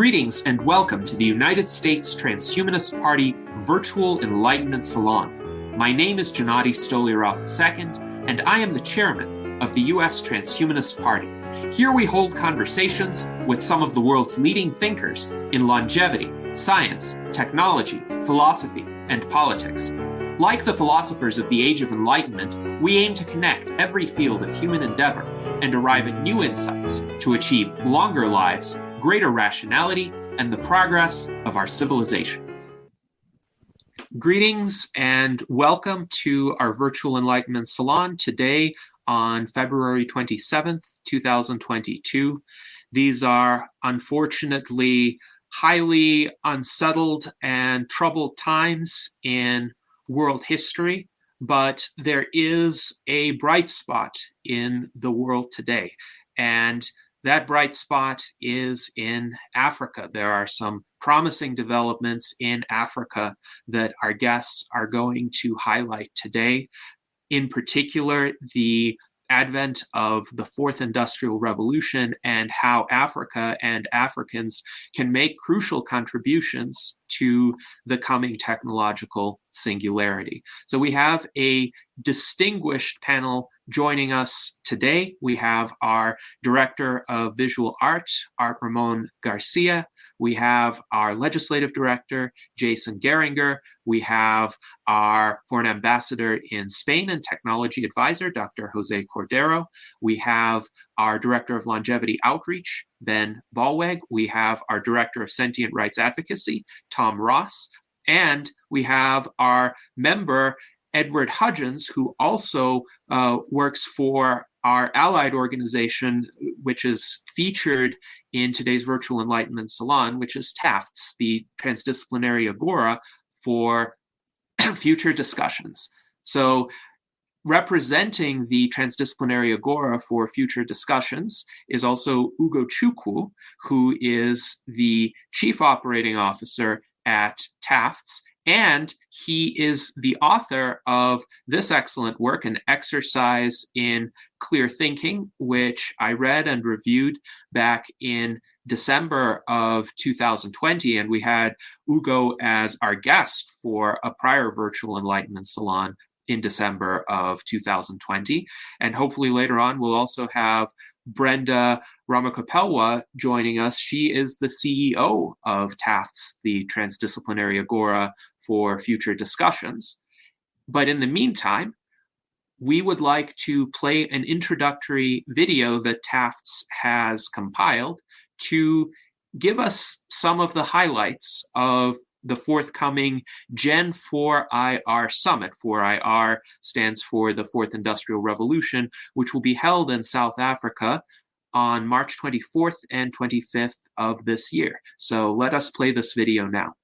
Greetings and welcome to the United States Transhumanist Party Virtual Enlightenment Salon. My name is Gennady Stolyarov II, and I am the chairman of the U.S. Transhumanist Party. Here we hold conversations with some of the world's leading thinkers in longevity, science, technology, philosophy, and politics. Like the philosophers of the Age of Enlightenment, we aim to connect every field of human endeavor and arrive at new insights to achieve longer lives, greater rationality, and the progress of our civilization. Greetings and welcome to our Virtual Enlightenment Salon today on February 27th, 2022. These are unfortunately highly unsettled and troubled times in world history, but there is a bright spot in the world today. And that bright spot is in Africa. There are some promising developments in Africa that our guests are going to highlight today. In particular, the advent of the fourth industrial revolution and how Africa and Africans can make crucial contributions to the coming technological singularity. So we have a distinguished panel joining us today. We have our Director of Visual Art, Art Ramon Garcia. We have our Legislative Director, Jason Geringer. We have our Foreign Ambassador in Spain and Technology Advisor, Dr. Jose Cordero. We have our Director of Longevity Outreach, Ben Ballweg. We have our Director of Sentient Rights Advocacy, Tom Ross. And we have our member, Edward Hudgens, who also works for our allied organization, which is featured in today's Virtual Enlightenment Salon, which is TAFTS, the Transdisciplinary Agora for Future Discussions. So representing the Transdisciplinary Agora for Future Discussions is also Ugo Chukwu, who is the Chief Operating Officer at TAFTS, and he is the author of this excellent work, An Exercise in Clear Thinking, which I read and reviewed back in December of 2020. And we had Ugo as our guest for a prior Virtual Enlightenment Salon in December of 2020. And hopefully later on, we'll also have Brenda Ramokopelwa joining us. She is the CEO of TAFTS, the Transdisciplinary Agora for Future Discussions. But in the meantime, we would like to play an introductory video that TAFTS has compiled to give us some of the highlights of the forthcoming Gen 4IR Summit. 4IR stands for the Fourth Industrial Revolution, which will be held in South Africa on March 24th and 25th of this year. So let us play this video now.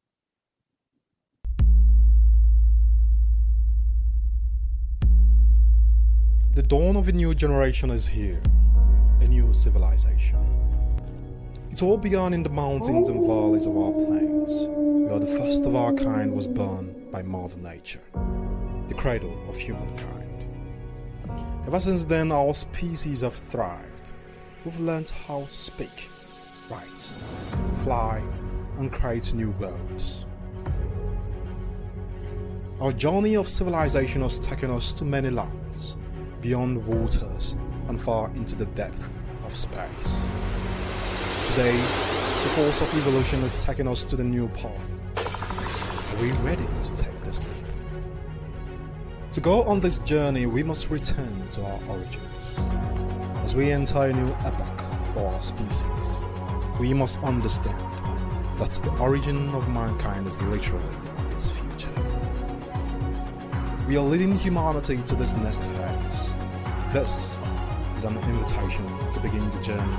The dawn of a new generation is here, a new civilization. It all began in the mountains and valleys of our plains, where the first of our kind was born by Mother Nature, the cradle of humankind. Ever since then, our species have thrived. We've learned how to speak, write, fly, and create new worlds. Our journey of civilization has taken us to many lands, beyond waters and far into the depth of space. Today, the force of evolution has taken us to the new path. Are we ready to take this leap? To go on this journey, we must return to our origins. As we enter a new epoch for our species, we must understand that the origin of mankind is literally its future. We are leading humanity to this next phase. This is an invitation to begin the journey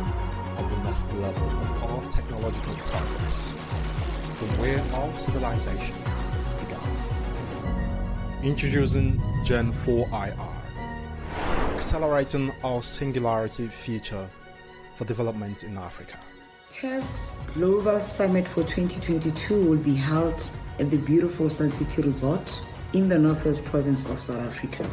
of the next level of our technological progress, from where our civilization began. Introducing Gen 4IR, accelerating our singularity future for development in Africa. TAFTS Global Summit for 2022 will be held at the beautiful Sun City Resort in the Northwest Province of South Africa.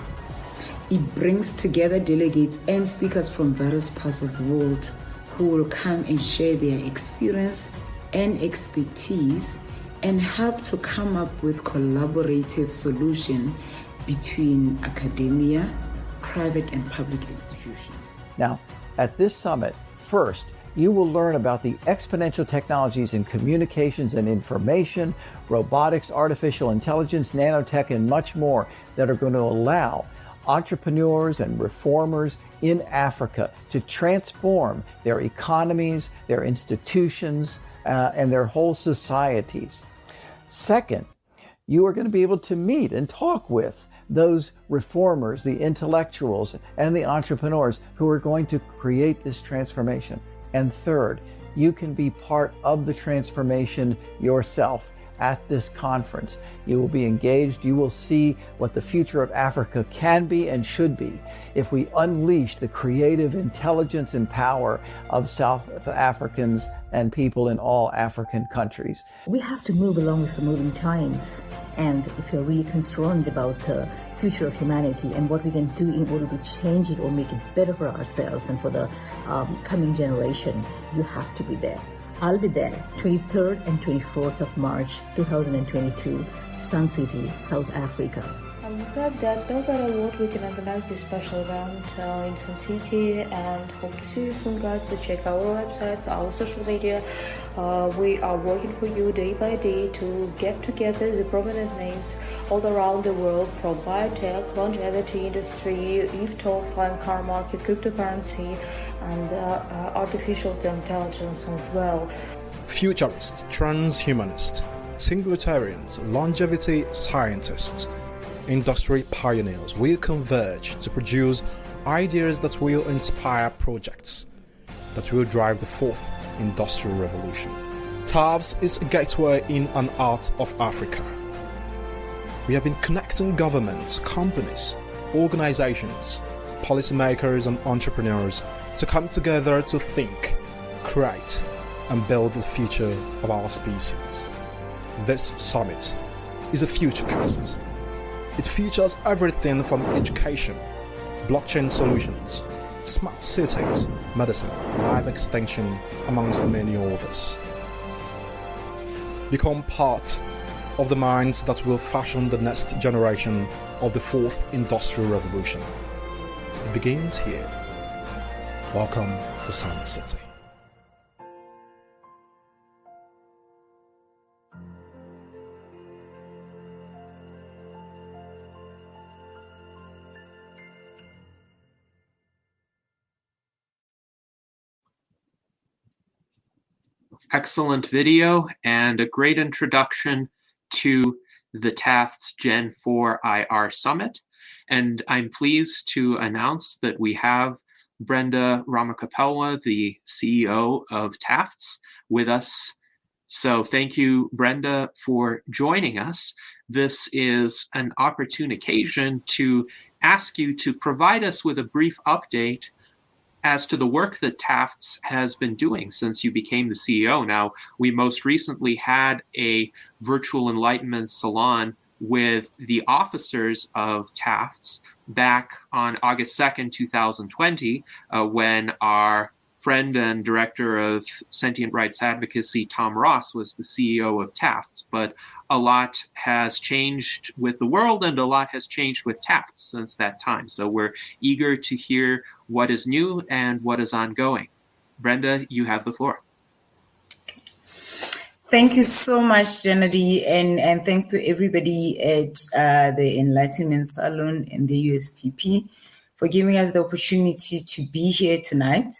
It brings together delegates and speakers from various parts of the world who will come and share their experience and expertise and help to come up with collaborative solution between academia, private and public institutions. Now, at this summit, first, you will learn about the exponential technologies in communications and information, robotics, artificial intelligence, nanotech, and much more that are going to allow entrepreneurs and reformers in Africa to transform their economies, their institutions, and their whole societies. Second, you are going to be able to meet and talk with those reformers, the intellectuals, and the entrepreneurs who are going to create this transformation. And third, you can be part of the transformation yourself at this conference. You will be engaged. You will see what the future of Africa can be and should be if we unleash the creative intelligence and power of South Africans and people in all African countries. We have to move along with the moving times. And if you're really concerned about the future of humanity and what we can do in order to change it or make it better for ourselves and for the coming generation, you have to be there. I'll be there 23rd and 24th of March 2022, Sun City, South Africa. I'm glad that no matter what, we can organize this special event in Sun City, and hope to see you soon, guys. To check our website, our social media. We are working for you day by day to get together the prominent names all around the world, from biotech, longevity industry, offline car market, cryptocurrency, and artificial intelligence as well. Futurists, transhumanists, singularitarians, longevity scientists, industry pioneers will converge to produce ideas that will inspire projects that will drive the fourth industrial revolution. TAFTS is a gateway in and out of Africa. We have been connecting governments, companies, organizations, policymakers and entrepreneurs to come together to think, create and build the future of our species. This summit is a futurecast. It features everything from education, blockchain solutions, smart cities, medicine, life extension, amongst many others. Become part of the minds that will fashion the next generation of the fourth industrial revolution. It begins here. Welcome to Sun City. Excellent video and a great introduction to the TAFTS Gen 4 IR Summit. And I'm pleased to announce that we have Brenda Ramokopelwa, the CEO of TAFTS, with us. So thank you, Brenda, for joining us. This is an opportune occasion to ask you to provide us with a brief update as to the work that TAFTS has been doing since you became the CEO. Now, we most recently had a virtual enlightenment salon with the officers of TAFTS back on August 2nd, 2020, when our friend and director of sentient rights advocacy, Tom Ross, was the CEO of TAFTS. But a lot has changed with the world and a lot has changed with TAFTS since that time. So we're eager to hear what is new and what is ongoing. Brenda, you have the floor. Thank you so much, Janadi, and thanks to everybody at the Enlightenment Salon and the USTP for giving us the opportunity to be here tonight.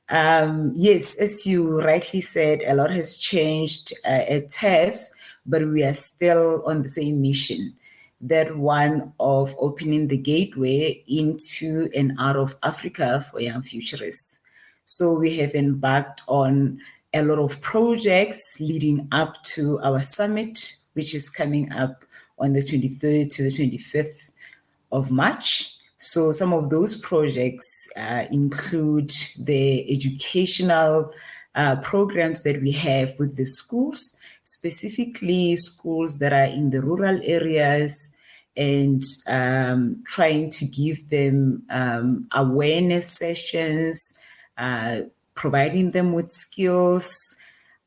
Yes, as you rightly said, a lot has changed at TAFTS, but we are still on the same mission, that one of opening the gateway into and out of Africa for young futurists. So we have embarked on a lot of projects leading up to our summit, which is coming up on the 23rd to the 25th of March. So some of those projects include the educational programs that we have with the schools, specifically schools that are in the rural areas, and trying to give them awareness sessions, providing them with skills,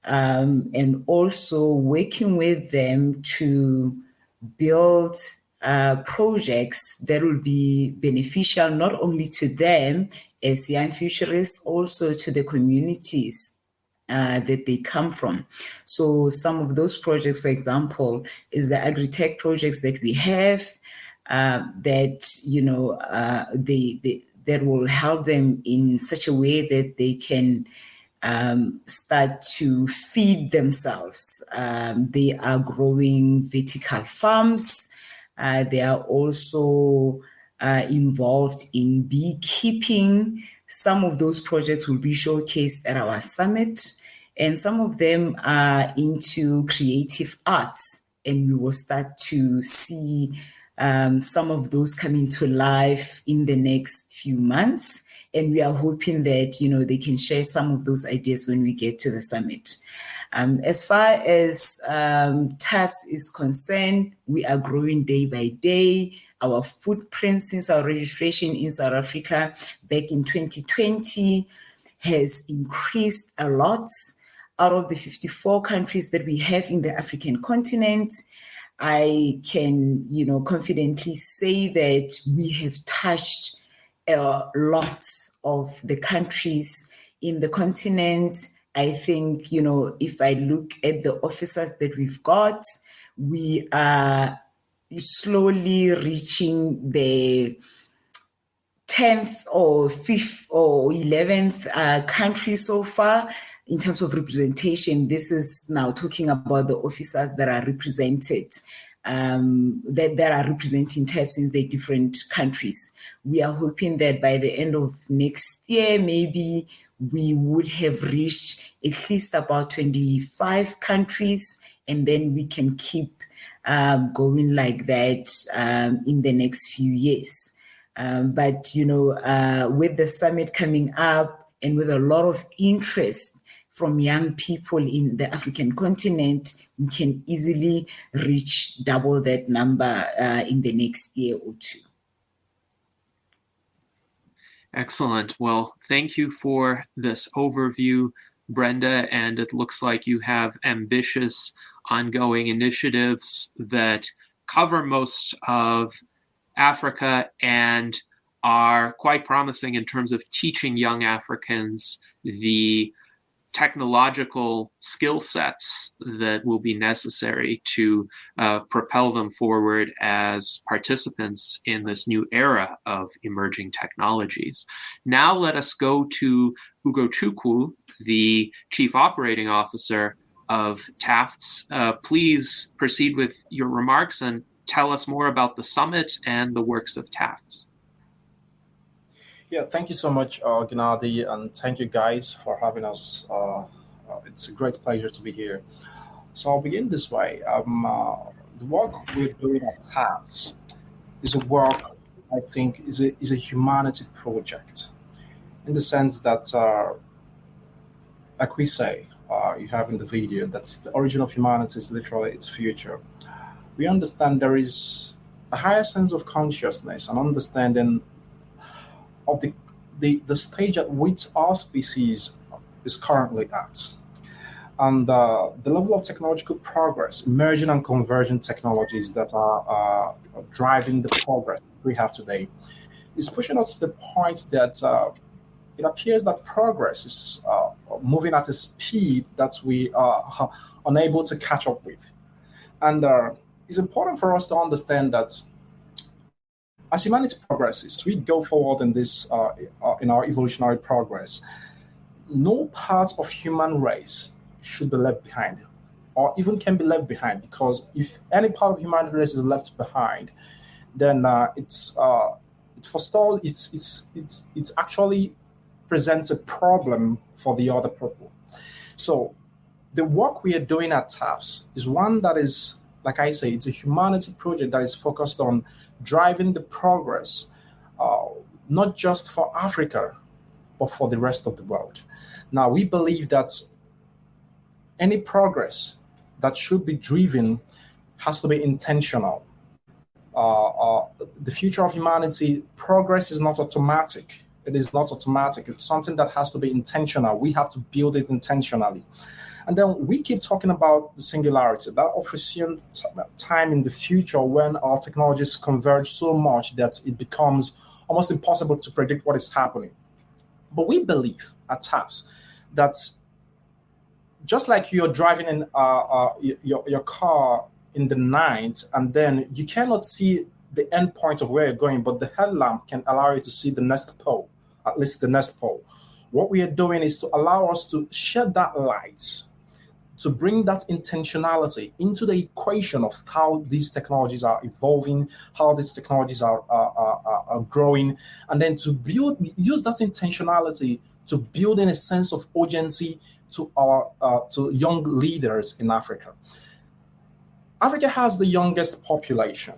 and also working with them to build projects that will be beneficial not only to them as young futurists, also to the communities that they come from. So some of those projects, for example, is the agri-tech projects that we have that, that will help them in such a way that they can start to feed themselves. They are growing vertical farms. They are also involved in beekeeping. Some of those projects will be showcased at our summit, and some of them are into creative arts, and we will start to see some of those coming to life in the next few months. And we are hoping that, they can share some of those ideas when we get to the summit. As far as TAFS is concerned, we are growing day by day. Our footprint since our registration in South Africa back in 2020 has increased a lot. Out of the 54 countries that we have in the African continent, I can, confidently say that we have touched a lot of the countries in the continent. I think, if I look at the officers that we've got, we are slowly reaching the 10th or 5th or 11th country so far in terms of representation. This is now talking about the officers that are represented, that are representing TAFs in the different countries. We are hoping that by the end of next year, maybe we would have reached at least about 25 countries, and then we can keep going like that in the next few years. But with the summit coming up and with a lot of interest from young people in the African continent, we can easily reach double that number in the next year or two. Excellent. Well, thank you for this overview, Brenda, and it looks like you have ambitious ongoing initiatives that cover most of Africa and are quite promising in terms of teaching young Africans the technological skill sets that will be necessary to propel them forward as participants in this new era of emerging technologies. Now let us go to Ugo Chukwu, the Chief Operating Officer of TAFTS. Please proceed with your remarks and tell us more about the summit and the works of TAFTS. Yeah, thank you so much, Gennady, and thank you guys for having us. It's a great pleasure to be here. So I'll begin this way. The work we're doing at TAFTS is a work, I think, is a humanity project, in the sense that, like we say, you have in the video, that's the origin of humanity is literally its future. We understand there is a higher sense of consciousness and understanding of the stage at which our species is currently at. And the level of technological progress, emerging and convergent technologies that are driving the progress we have today, is pushing us to the point that it appears that progress is moving at a speed that we are unable to catch up with. And it's important for us to understand that as humanity progresses, we go forward in this in our evolutionary progress, no part of human race should be left behind, or even can be left behind, because if any part of human race is left behind, then it actually presents a problem for the other people. So the work we are doing at TAFTS is one that is, like I say, it's a humanity project that is focused on driving the progress, not just for Africa, but for the rest of the world. Now, we believe that any progress that should be driven has to be intentional. The future of humanity, progress is not automatic. It is not automatic. It's something that has to be intentional. We have to build it intentionally. And then we keep talking about the singularity, that opportune time in the future when our technologies converge so much that it becomes almost impossible to predict what is happening. But we believe at TAFS that just like you're driving in your car in the night, and then you cannot see the end point of where you're going, but the headlamp can allow you to see the next pole, at least the next pole. What we are doing is to allow us to shed that light, to bring that intentionality into the equation of how these technologies are evolving, how these technologies are growing, and then to use that intentionality to build in a sense of urgency to our to young leaders in Africa. Africa has the youngest population,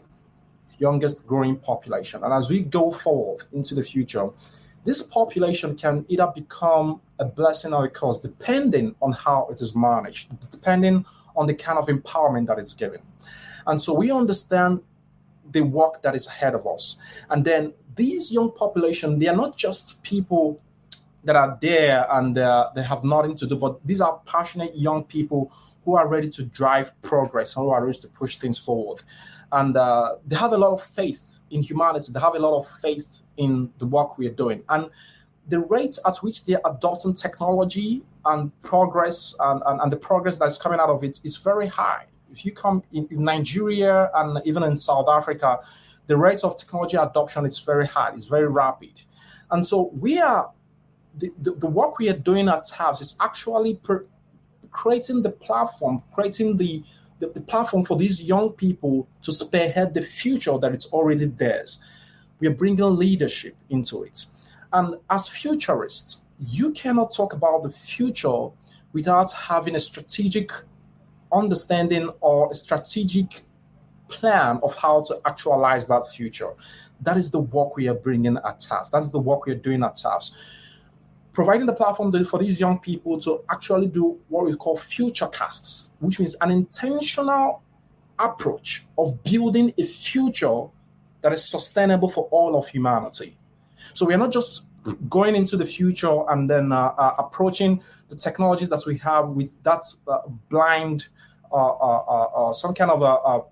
youngest growing population, and as we go forward into the future, this population can either become a blessing or a curse, depending on how it is managed, depending on the kind of empowerment that it's given. And so we understand the work that is ahead of us. And then these young population, they are not just people that are there and they have nothing to do, but these are passionate young people who are ready to drive progress, who are ready to push things forward. And they have a lot of faith in humanity. They have a lot of faith in the work we are doing. And the rate at which they're adopting technology and progress and the progress that's coming out of it is very high. If you come in Nigeria and even in South Africa, the rate of technology adoption is very high, it's very rapid. And so the work we are doing at TAFS is actually creating the platform, creating the platform for these young people to spearhead the future that it's already theirs. We are bringing leadership into it. And as futurists, you cannot talk about the future without having a strategic understanding or a strategic plan of how to actualize that future. That is the work we are bringing at TAFS. That is the work we are doing at TAFS. Providing the platform for these young people to actually do what we call future casts, which means an intentional approach of building a future that is sustainable for all of humanity. So we are not just going into the future and then approaching the technologies that we have with that blind, some kind of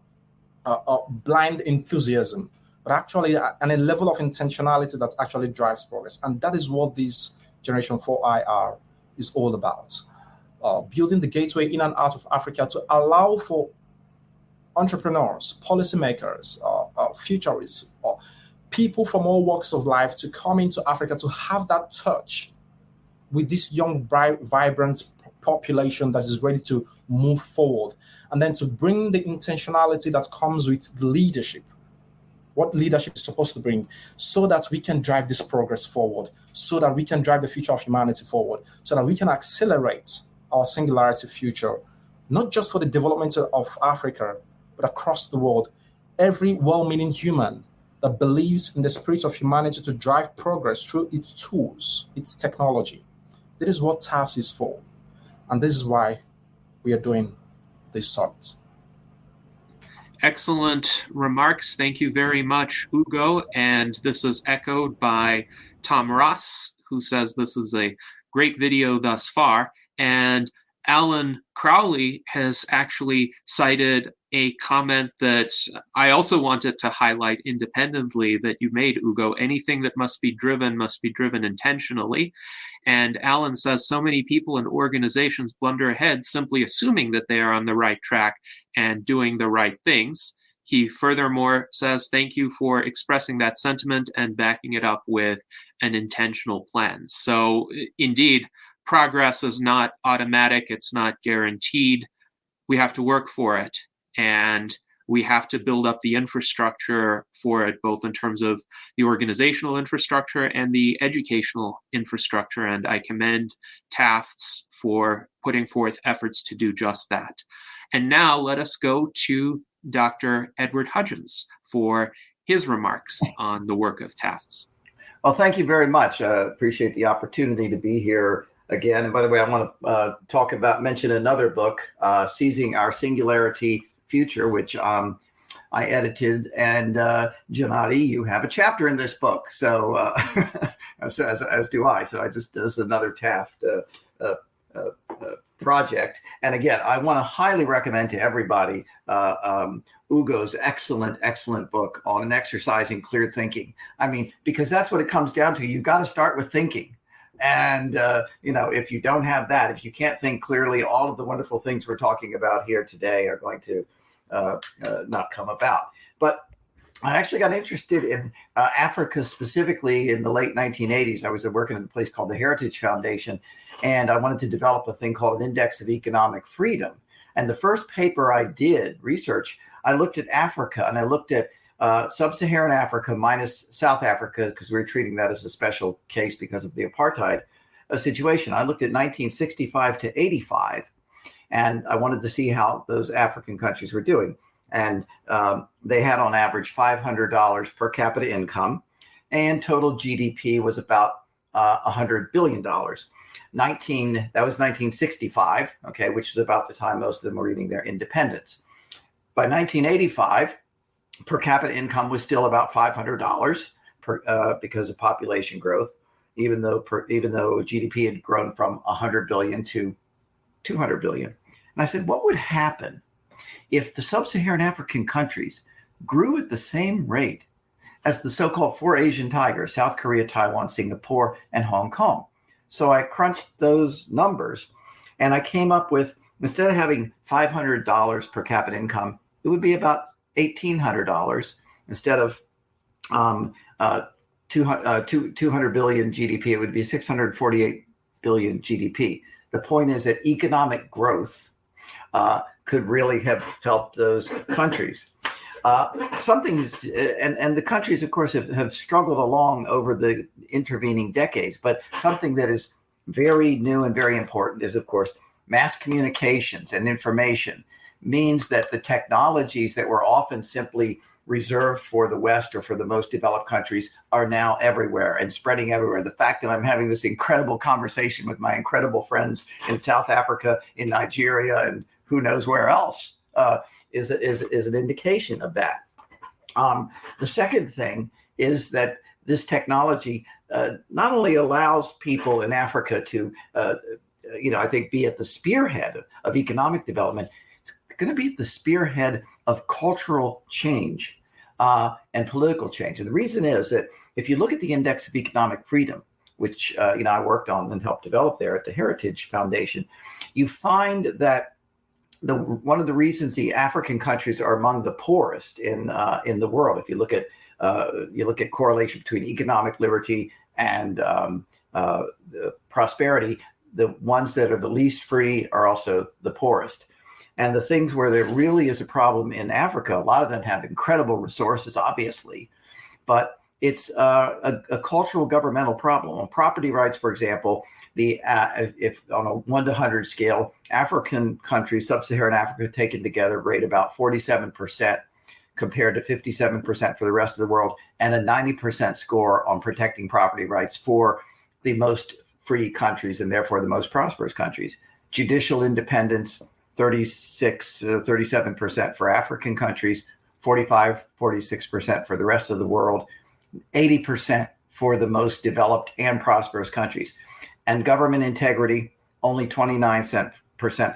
blind enthusiasm, but actually and a level of intentionality that actually drives progress. And that is what this Generation 4IR is all about. Building the gateway in and out of Africa to allow for entrepreneurs, policymakers, futurists, people from all walks of life to come into Africa to have that touch with this young, bright, vibrant population that is ready to move forward, and then to bring the intentionality that comes with leadership, what leadership is supposed to bring, so that we can drive this progress forward, so that we can drive the future of humanity forward, so that we can accelerate our singularity future, not just for the development of Africa, but across the world. Every well-meaning human that believes in the spirit of humanity to drive progress through its tools, its technology. This is what TAFS is for. And this is why we are doing this summit. Excellent remarks. Thank you very much, Ugo. And this is echoed by Tom Ross, who says this is a great video thus far. And Alan Crowley has actually cited a comment that I also wanted to highlight independently that you made, Ugo. Anything that must be driven intentionally. And Alan says so many people and organizations blunder ahead simply assuming that they are on the right track and doing the right things. He furthermore says, thank you for expressing that sentiment and backing it up with an intentional plan. So indeed, progress is not automatic. It's not guaranteed. We have to work for it. And we have to build up the infrastructure for it, both in terms of the organizational infrastructure and the educational infrastructure. And I commend TAFS for putting forth efforts to do just that. And now let us go to Dr. Edward Hudgens for his remarks on the work of TAFS. Well, thank you very much. Appreciate the opportunity to be here again. And by the way, I want to mention another book, Seizing Our Singularity Future, which I edited, and Janati, you have a chapter in this book, so as do I. So I just, this is another Taft project. And again, I want to highly recommend to everybody Ugo's excellent book on an exercise in clear thinking. I mean, because that's what it comes down to. You've got to start with thinking. And, if you don't have that, if you can't think clearly, all of the wonderful things we're talking about here today are going to not come about. But I actually got interested in Africa specifically in the late 1980s. I was working in a place called the Heritage Foundation, and I wanted to develop a thing called an Index of Economic Freedom. And the first paper I did, research, I looked at Africa, and I looked at sub-Saharan Africa minus South Africa, because we were treating that as a special case because of the apartheid situation. I looked at 1965 to 85, and I wanted to see how those African countries were doing. And they had on average $500 per capita income, and total GDP was about $100 billion. That was 1965, okay, which is about the time most of them were getting their independence. By 1985, per capita income was still about $500 because of population growth, even though GDP had grown from 100 billion to 200 billion. And I said, what would happen if the sub-Saharan African countries grew at the same rate as the so-called four Asian tigers, South Korea, Taiwan, Singapore, and Hong Kong? So I crunched those numbers, and I came up with, instead of having $500 per capita income, it would be about $1,800 instead of 200 billion GDP. It would be 648 billion GDP. The point is that economic growth could really have helped those countries. And the countries, of course, have struggled along over the intervening decades. But something that is very new and very important is, of course, mass communications and information means that the technologies that were often simply reserved for the West or for the most developed countries are now everywhere and spreading everywhere. The fact that I'm having this incredible conversation with my incredible friends in South Africa, in Nigeria, and who knows where else is an indication of that. The second thing is that this technology not only allows people in Africa to, I think, be at the spearhead of economic development, it's going to be at the spearhead of cultural change and political change. And the reason is that if you look at the Index of Economic Freedom, which I worked on and helped develop there at the Heritage Foundation, you find that one of the reasons the African countries are among the poorest in the world, if you look at correlation between economic liberty and prosperity, the ones that are the least free are also the poorest. And the things where there really is a problem in Africa, a lot of them have incredible resources, obviously, but it's a cultural governmental problem. On property rights, for example, if on a 1 to 100 scale, African countries, sub-Saharan Africa taken together, rate about 47% compared to 57% for the rest of the world, and a 90% score on protecting property rights for the most free countries and therefore the most prosperous countries. Judicial independence, 37% for African countries, 46% for the rest of the world, 80% for the most developed and prosperous countries. And government integrity, only 29%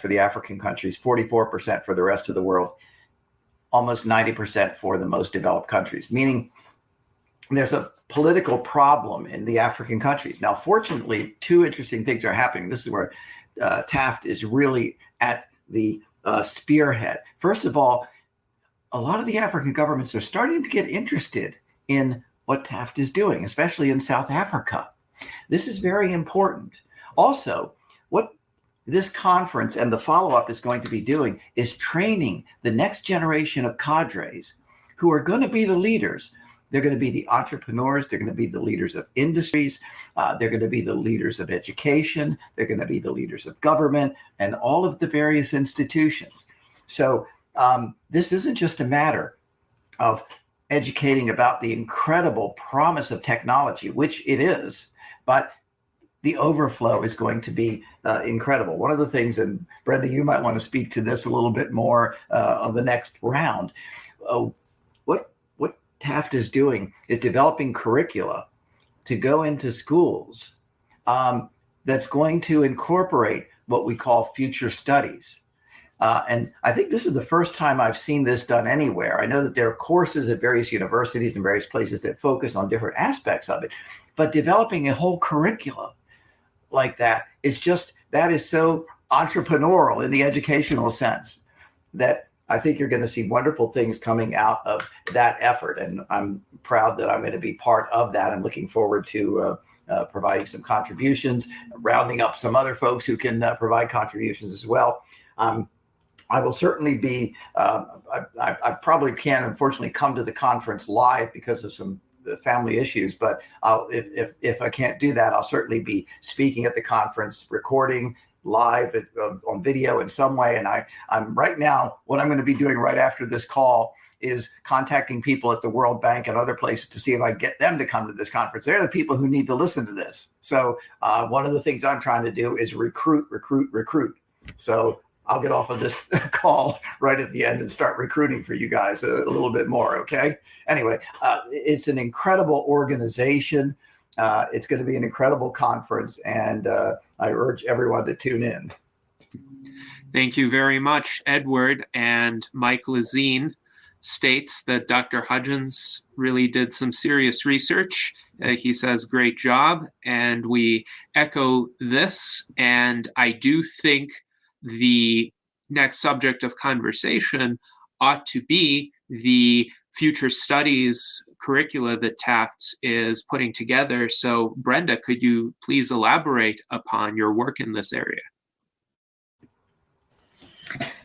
for the African countries, 44% for the rest of the world, almost 90% for the most developed countries, meaning there's a political problem in the African countries. Now, fortunately, two interesting things are happening. This is where Taft is really at the spearhead. First of all, a lot of the African governments are starting to get interested in what Taft is doing, especially in South Africa. This is very important. Also, what this conference and the follow-up is going to be doing is training the next generation of cadres who are going to be the leaders. They're going to be the entrepreneurs. They're going to be the leaders of industries. They're going to be the leaders of education. They're going to be the leaders of government and all of the various institutions. So this isn't just a matter of educating about the incredible promise of technology, which it is, but the overflow is going to be incredible. One of the things, and Brenda, you might want to speak to this a little bit more on the next round. What Taft is doing is developing curricula to go into schools that's going to incorporate what we call future studies. And I think this is the first time I've seen this done anywhere. I know that there are courses at various universities and various places that focus on different aspects of it, but developing a whole curriculum like that is so entrepreneurial in the educational sense that I think you're going to see wonderful things coming out of that effort. And I'm proud that I'm going to be part of that. I'm looking forward to providing some contributions, rounding up some other folks who can provide contributions as well. I will certainly be, I probably can't, unfortunately, come to the conference live because of some family issues, but if I can't do that, I'll certainly be speaking at the conference, recording live on video in some way. And I'm right now, what I'm going to be doing right after this call is contacting people at the World Bank and other places to see if I get them to come to this conference. They're the people who need to listen to this. So one of the things I'm trying to do is recruit. So I'll get off of this call right at the end and start recruiting for you guys a little bit more. Okay. Anyway, it's an incredible organization. It's going to be an incredible conference, and I urge everyone to tune in. Thank you very much, Edward. And Mike Lazine states that Dr. Hudgens really did some serious research. He says, great job. And we echo this. And I do think the next subject of conversation ought to be the future studies curricula that Tufts is putting together. So, Brenda, could you please elaborate upon your work in this area?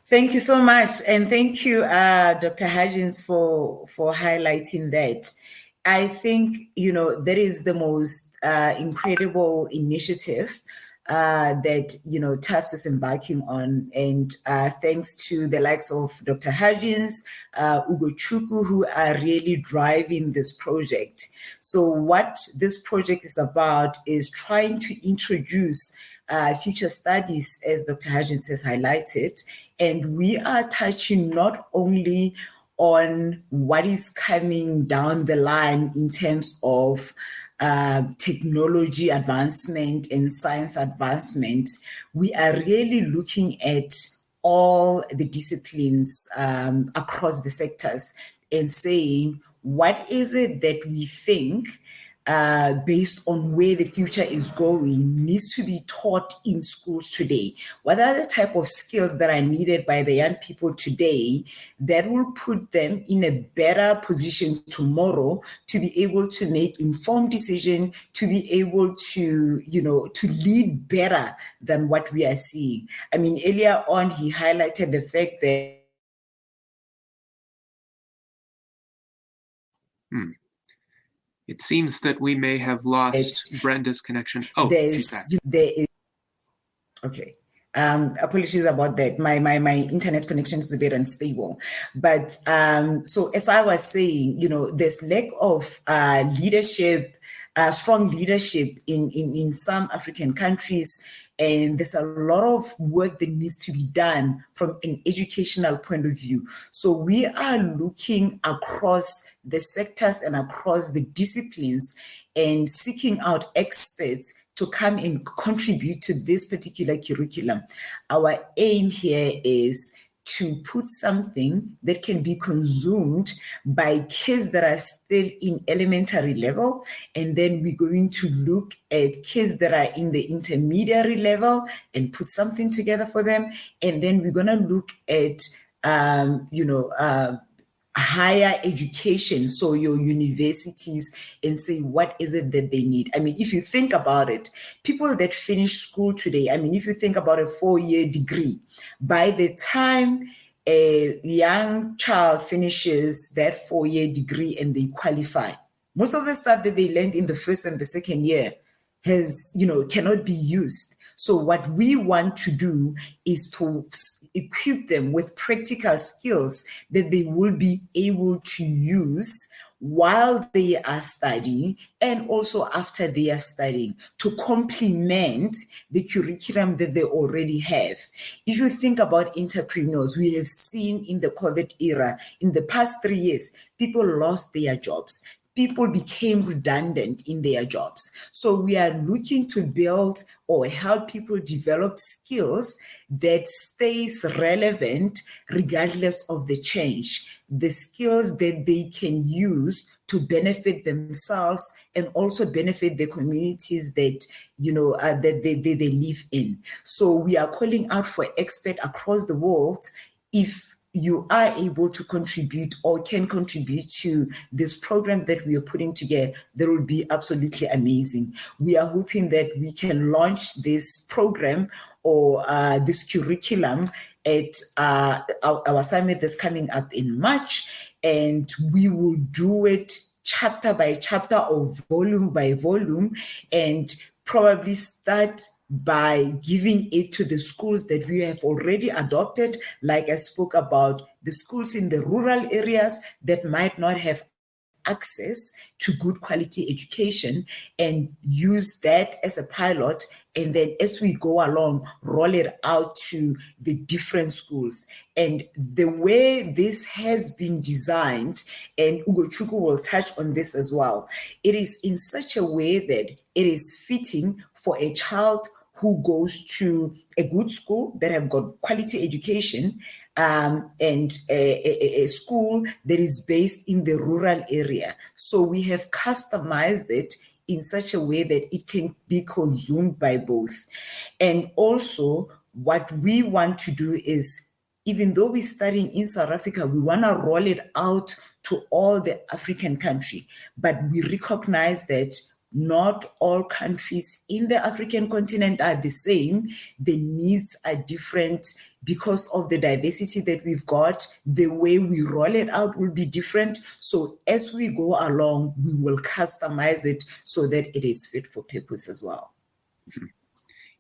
Thank you so much. And thank you, Dr. Hudgens, for highlighting that. I think, that is the most incredible initiative that Tufts is embarking on, and thanks to the likes of Dr. Hudgens, Chukwu, who are really driving this project. So what this project is about is trying to introduce future studies, as Dr. Hudgens has highlighted, and we are touching not only on what is coming down the line in terms of technology advancement and science advancement. We are really looking at all the disciplines across the sectors and saying, what is it that we think, based on where the future is going, needs to be taught in schools today? What are the type of skills that are needed by the young people today that will put them in a better position tomorrow to be able to make informed decisions, to be able to, to lead better than what we are seeing? I mean, earlier on, he highlighted the fact that It seems that we may have lost Brenda's connection. Oh, she's back. Okay. Apologies about that. My internet connection is a bit unstable. But so as I was saying, there's lack of leadership, strong leadership in some African countries. And there's a lot of work that needs to be done from an educational point of view. So we are looking across the sectors and across the disciplines and seeking out experts to come and contribute to this particular curriculum. Our aim here is to put something that can be consumed by kids that are still in elementary level. And then we're going to look at kids that are in the intermediary level and put something together for them. And then we're going to look at, higher education, so your universities, and say, what is it that they need? I mean, if you think about it, people that finish school today, I mean, if you think about a 4-year degree, by the time a young child finishes that 4-year degree and they qualify, most of the stuff that they learned in the first and the second year cannot be used. So what we want to do is to equip them with practical skills that they will be able to use while they are studying and also after they are studying, to complement the curriculum that they already have. If you think about entrepreneurs, we have seen in the COVID era, in the past 3 years, people lost their jobs. people became redundant in their jobs. So we are looking to build or help people develop skills that stays relevant regardless of the change, the skills that they can use to benefit themselves and also benefit the communities that that they live in. So we are calling out for experts across the world. If you are able to contribute or can contribute to this program that we are putting together, that will be absolutely amazing. We are hoping that we can launch this program or this curriculum at our summit that's coming up in March, and we will do it chapter by chapter or volume by volume, and probably start by giving it to the schools that we have already adopted, like I spoke about, the schools in the rural areas that might not have access to good quality education, and use that as a pilot, and then as we go along, roll it out to the different schools. And the way this has been designed, and Chukwu will touch on this as well, it is in such a way that it is fitting for a child who goes to a good school that have got quality education, and a school that is based in the rural area. So we have customized it in such a way that it can be consumed by both. And also what we want to do is, even though we're studying in South Africa, we want to roll it out to all the African countries, but we recognize that not all countries in the African continent are the same. The needs are different because of the diversity that we've got. The way we roll it out will be different. So as we go along, we will customize it so that it is fit for purpose as well.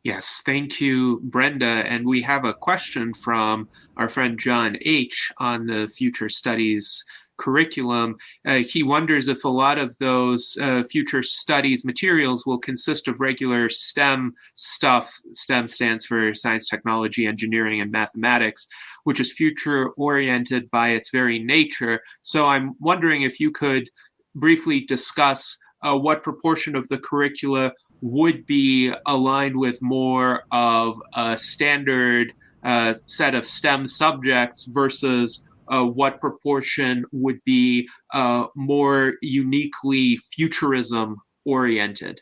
Yes, thank you, Brenda. And we have a question from our friend John H. on the Future Studies curriculum. He wonders if a lot of those future studies materials will consist of regular STEM stuff. STEM stands for science, technology, engineering, and mathematics, which is future-oriented by its very nature. So I'm wondering if you could briefly discuss what proportion of the curricula would be aligned with more of a standard set of STEM subjects versus what proportion would be more uniquely futurism oriented?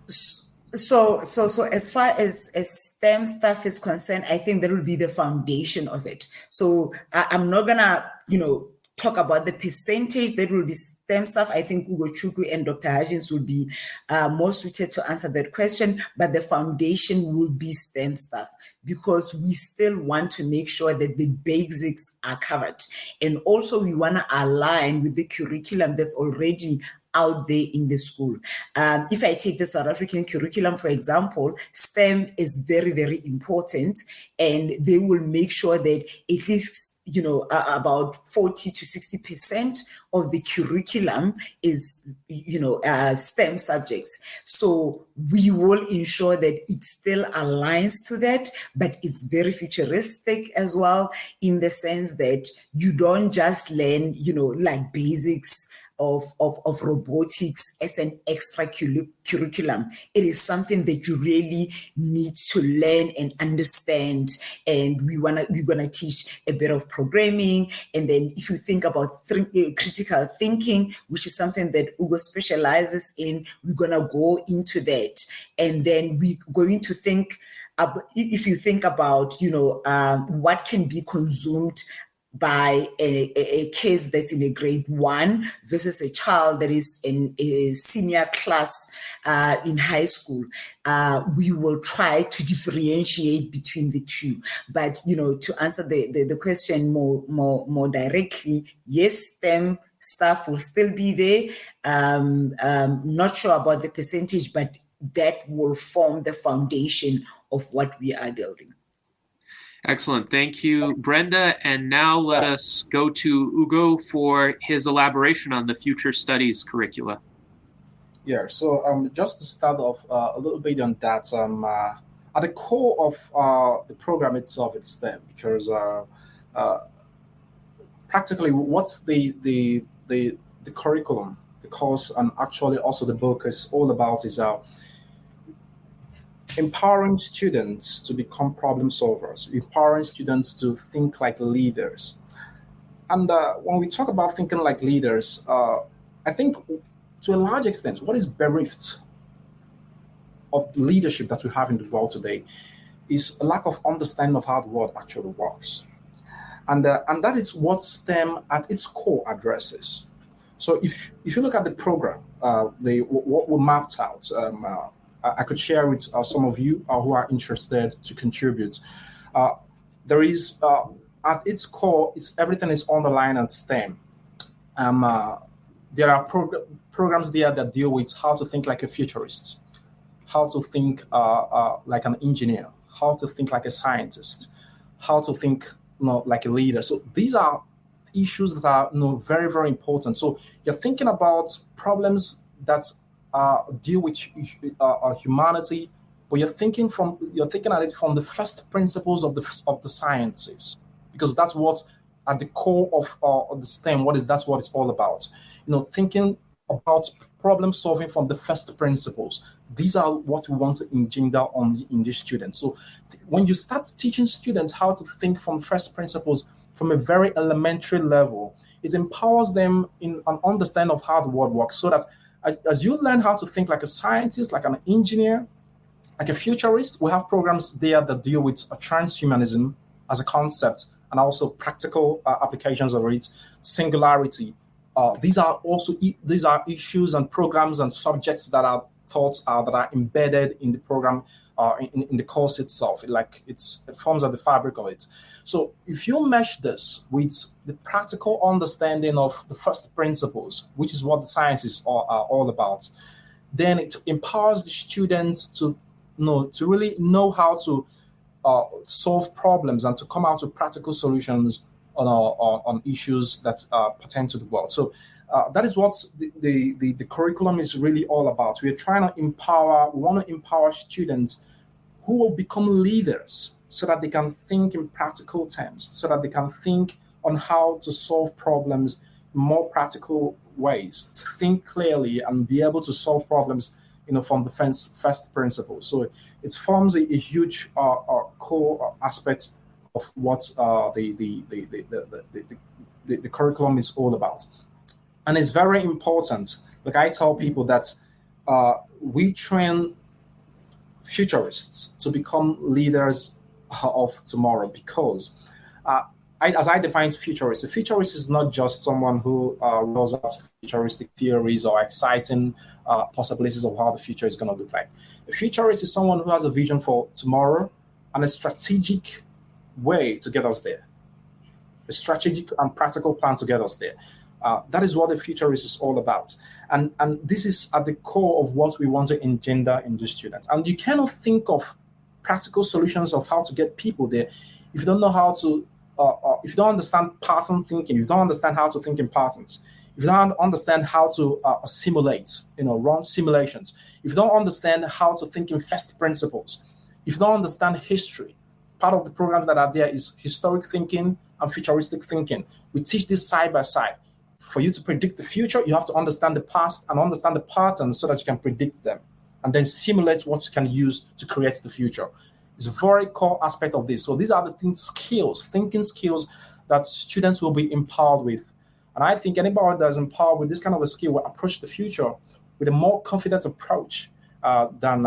So as far as STEM stuff is concerned, I think that will be the foundation of it. So I'm not gonna, talk about the percentage that will be STEM stuff. I think Chukwu and Dr. Hudgens will be more suited to answer that question, but the foundation will be STEM stuff, because we still want to make sure that the basics are covered. And also we want to align with the curriculum that's already out there in the school. If I take the South African curriculum, for example, STEM is very, very important, and they will make sure that at least about 40 to 60% of the curriculum is, STEM subjects. So we will ensure that it still aligns to that, but it's very futuristic as well, in the sense that you don't just learn, like basics of robotics as an extra curriculum. It is something that you really need to learn and understand. And we're gonna teach a bit of programming. And then if you think about critical thinking, which is something that Ugo specializes in, we're gonna go into that. And then we're going to think, if you think about, what can be consumed by a case that's in a grade 1 versus a child that is in a senior class in high school, we will try to differentiate between the two. But to answer the question more directly, yes, STEM stuff will still be there. Not sure about the percentage, but that will form the foundation of what we are building. Excellent. Thank you, Brenda. And now let us go to Ugo for his elaboration on the future studies curricula. Yeah, so just to start off a little bit on that, at the core of the program itself, it's STEM, because practically what's the the curriculum, the course, and actually also the book is all about is empowering students to become problem solvers, empowering students to think like leaders. And when we talk about thinking like leaders, I think to a large extent, what is bereft of leadership that we have in the world today is a lack of understanding of how the world actually works. And that is what STEM at its core addresses. So if you look at the program, what we mapped out, I could share with some of you who are interested to contribute. There is at its core, everything is underlined at STEM. There are programs there that deal with how to think like a futurist, how to think like an engineer, how to think like a scientist, how to think like a leader. So these are issues that are very, very important. So you're thinking about problems that deal with humanity, but you're thinking at it from the first principles of the sciences, because that's what at the core of the STEM. That's what it's all about. Thinking about problem solving from the first principles. These are what we want to engender in these students. So when you start teaching students how to think from first principles from a very elementary level, it empowers them in an understanding of how the world works, so that as you learn how to think like a scientist, like an engineer, like a futurist, we have programs there that deal with transhumanism as a concept and also practical applications of it, singularity. These are issues and programs and subjects that are taught that are embedded in the program, in the course itself. It forms at the fabric of it. So if you mesh this with the practical understanding of the first principles, which is what the sciences are all about, then it empowers the students to really know how to solve problems and to come out with practical solutions on issues that pertain to the world. So that is what the curriculum is really all about. We want to empower students who will become leaders, so that they can think in practical terms, so that they can think on how to solve problems in more practical ways, to think clearly and be able to solve problems, from the first principles. So it forms a huge core aspect of what the curriculum is all about. And it's very important. Like I tell people that we train futurists to become leaders of tomorrow, because as I define futurist, a futurist is not just someone who rolls out futuristic theories or exciting possibilities of how the future is going to look like. A futurist is someone who has a vision for tomorrow and a strategic way to get us there, a strategic and practical plan to get us there. That is what the futurist is all about. And this is at the core of what we want to engender in the students. And you cannot think of practical solutions of how to get people there if you don't know how to, if you don't understand pattern thinking, if you don't understand how to think in patterns, if you don't understand how to simulate, run simulations, if you don't understand how to think in first principles, if you don't understand history. Part of the programs that are there is historic thinking and futuristic thinking. We teach this side by side. For you to predict the future, you have to understand the past and understand the patterns so that you can predict them, and then simulate what you can use to create the future. It's a very core aspect of this. So these are the thinking skills that students will be empowered with. And I think anybody that is empowered with this kind of a skill will approach the future with a more confident approach than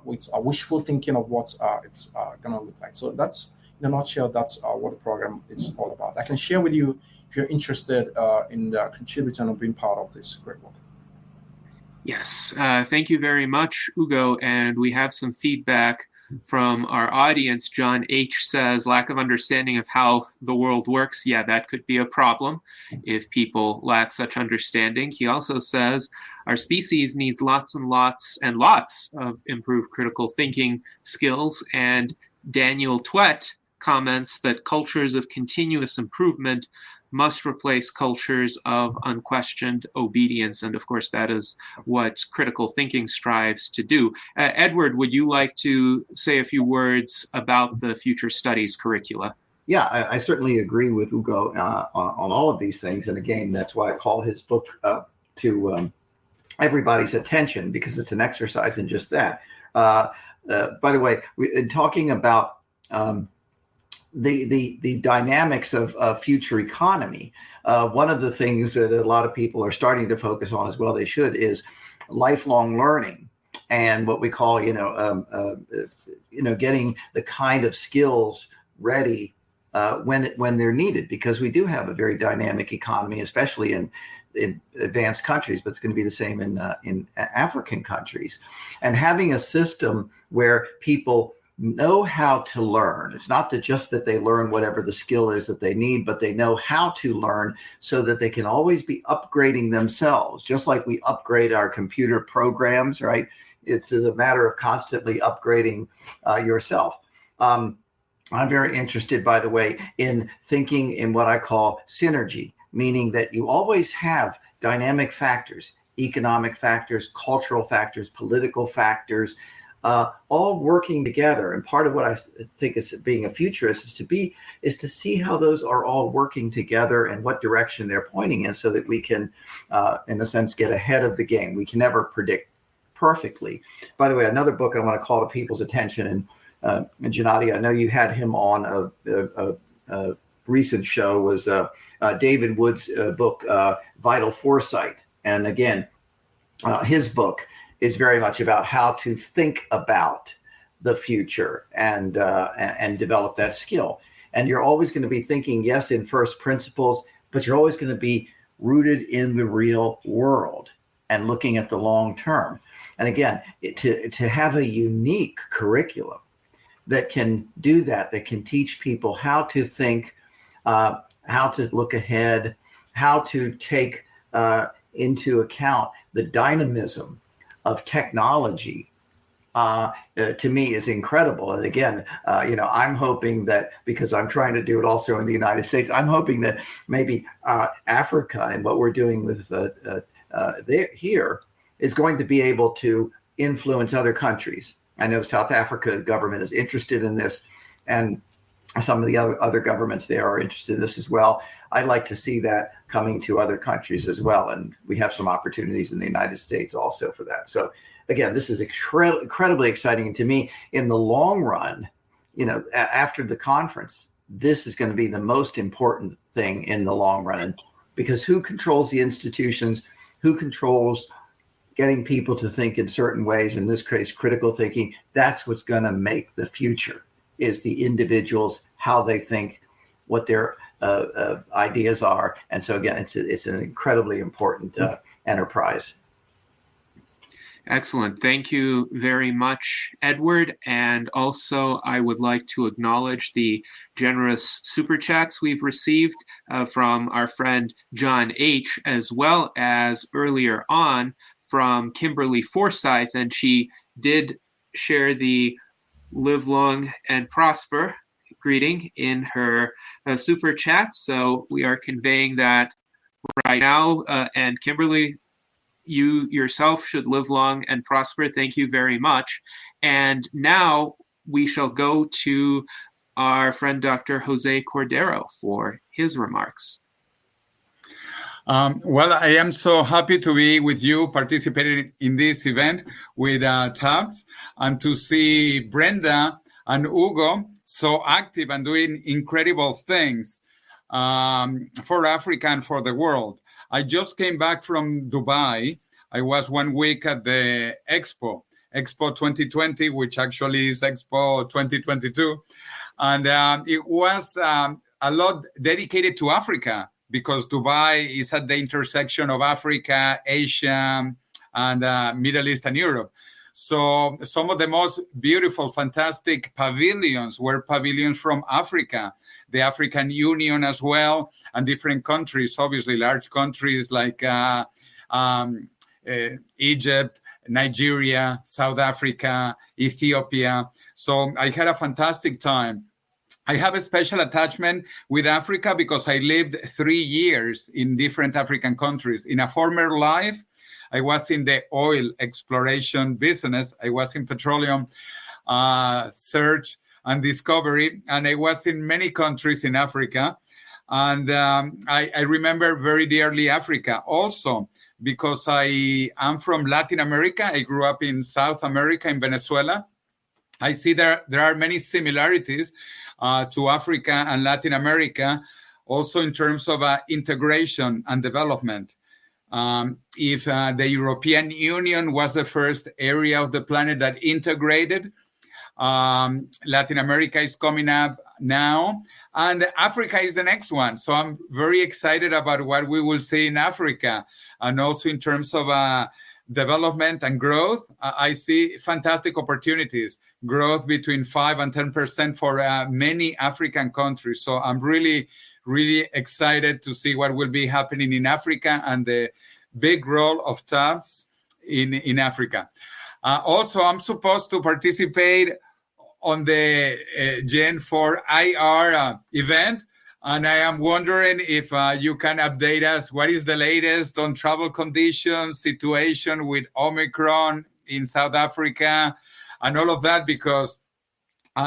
with a wishful thinking of what it's going to look like. So that's, in a nutshell, that's what the program is all about. I can share with you if you're interested in contributing or being part of this great work. Yes, thank you very much, Ugo. And we have some feedback from our audience. John H. says, lack of understanding of how the world works. Yeah, that could be a problem if people lack such understanding. He also says, our species needs lots and lots and lots of improved critical thinking skills. And Daniel Twett comments that cultures of continuous improvement must replace cultures of unquestioned obedience. And of course, that is what critical thinking strives to do. Edward, would you like to say a few words about the future studies curricula? I certainly agree with Ugo on all of these things. And again, that's why I call his book to everybody's attention, because it's an exercise in just that. By the way, in talking about the dynamics of future economy, one of the things that a lot of people are starting to focus on as well, they should, is lifelong learning and what we call, getting the kind of skills ready when they're needed, because we do have a very dynamic economy, especially in advanced countries, but it's going to be the same in African countries. And having a system where people know how to learn. It's not just that they learn whatever the skill is that they need, but they know how to learn so that they can always be upgrading themselves, just like we upgrade our computer programs, right? It's a matter of constantly upgrading yourself. I'm very interested, by the way, in thinking in what I call synergy, meaning that you always have dynamic factors, economic factors, cultural factors, political factors, all working together. And part of what I think is being a futurist is to see how those are all working together and what direction they're pointing in, so that we can, in a sense, get ahead of the game. We can never predict perfectly. By the way, another book I want to call to people's attention, and Gennady, I know you had him on a recent show, was David Wood's book, Vital Foresight. And again, his book is very much about how to think about the future and develop that skill. And you're always going to be thinking, yes, in first principles, but you're always going to be rooted in the real world and looking at the long term. And again, to have a unique curriculum that can do that can teach people how to think, how to look ahead, how to take into account the dynamism of technology, to me is incredible. And again, I'm hoping that, because I'm trying to do it also in the United States, I'm hoping that maybe Africa and what we're doing with here is going to be able to influence other countries. I know South Africa government is interested in this, and some of the other governments there are interested in this as well. I'd like to see that coming to other countries as well. And we have some opportunities in the United States also for that. So again, this is incredibly exciting. And to me, in the long run, after the conference, this is going to be the most important thing in the long run. And because who controls the institutions, who controls getting people to think in certain ways, in this case, critical thinking, that's what's going to make the future, is the individuals, how they think, what their ideas are. And so again, it's an incredibly important enterprise. Excellent. Thank you very much, Edward. And also, I would like to acknowledge the generous super chats we've received from our friend John H., as well as earlier on from Kimberly Forsyth. And she did share the live long and prosper greeting in her super chat. So we are conveying that right now. And Kimberly, you yourself should live long and prosper. Thank you very much. And now we shall go to our friend Dr. Jose Cordero for his remarks. Well, I am so happy to be with you participating in this event with TAPS, and to see Brenda and Ugo so active and doing incredible things for Africa and for the world. I just came back from Dubai. I was 1 week at the Expo 2020, which actually is Expo 2022. And it was a lot dedicated to Africa, because Dubai is at the intersection of Africa, Asia, and Middle East and Europe. So some of the most beautiful, fantastic pavilions were pavilions from Africa, the African Union as well, and different countries, obviously large countries like Egypt, Nigeria, South Africa, Ethiopia. So I had a fantastic time. I have a special attachment with Africa because I lived 3 years in different African countries. In a former life, I was in the oil exploration business. I was in petroleum search and discovery. And I was in many countries in Africa. And I remember very dearly Africa also, because I am from Latin America. I grew up in South America, in Venezuela. I see there are many similarities to Africa and Latin America, also in terms of integration and development. If the European Union was the first area of the planet that integrated, Latin America is coming up now, and Africa is the next one. So I'm very excited about what we will see in Africa, and also in terms of development and growth. I see fantastic opportunities, growth between 5 and 10% for many African countries. So I'm really, really excited to see what will be happening in Africa and the big role of TABS in Africa. Also, I'm supposed to participate on the Gen 4 IR event. And I am wondering if you can update us. What is the latest on travel conditions, situation with Omicron in South Africa, and all of that? Because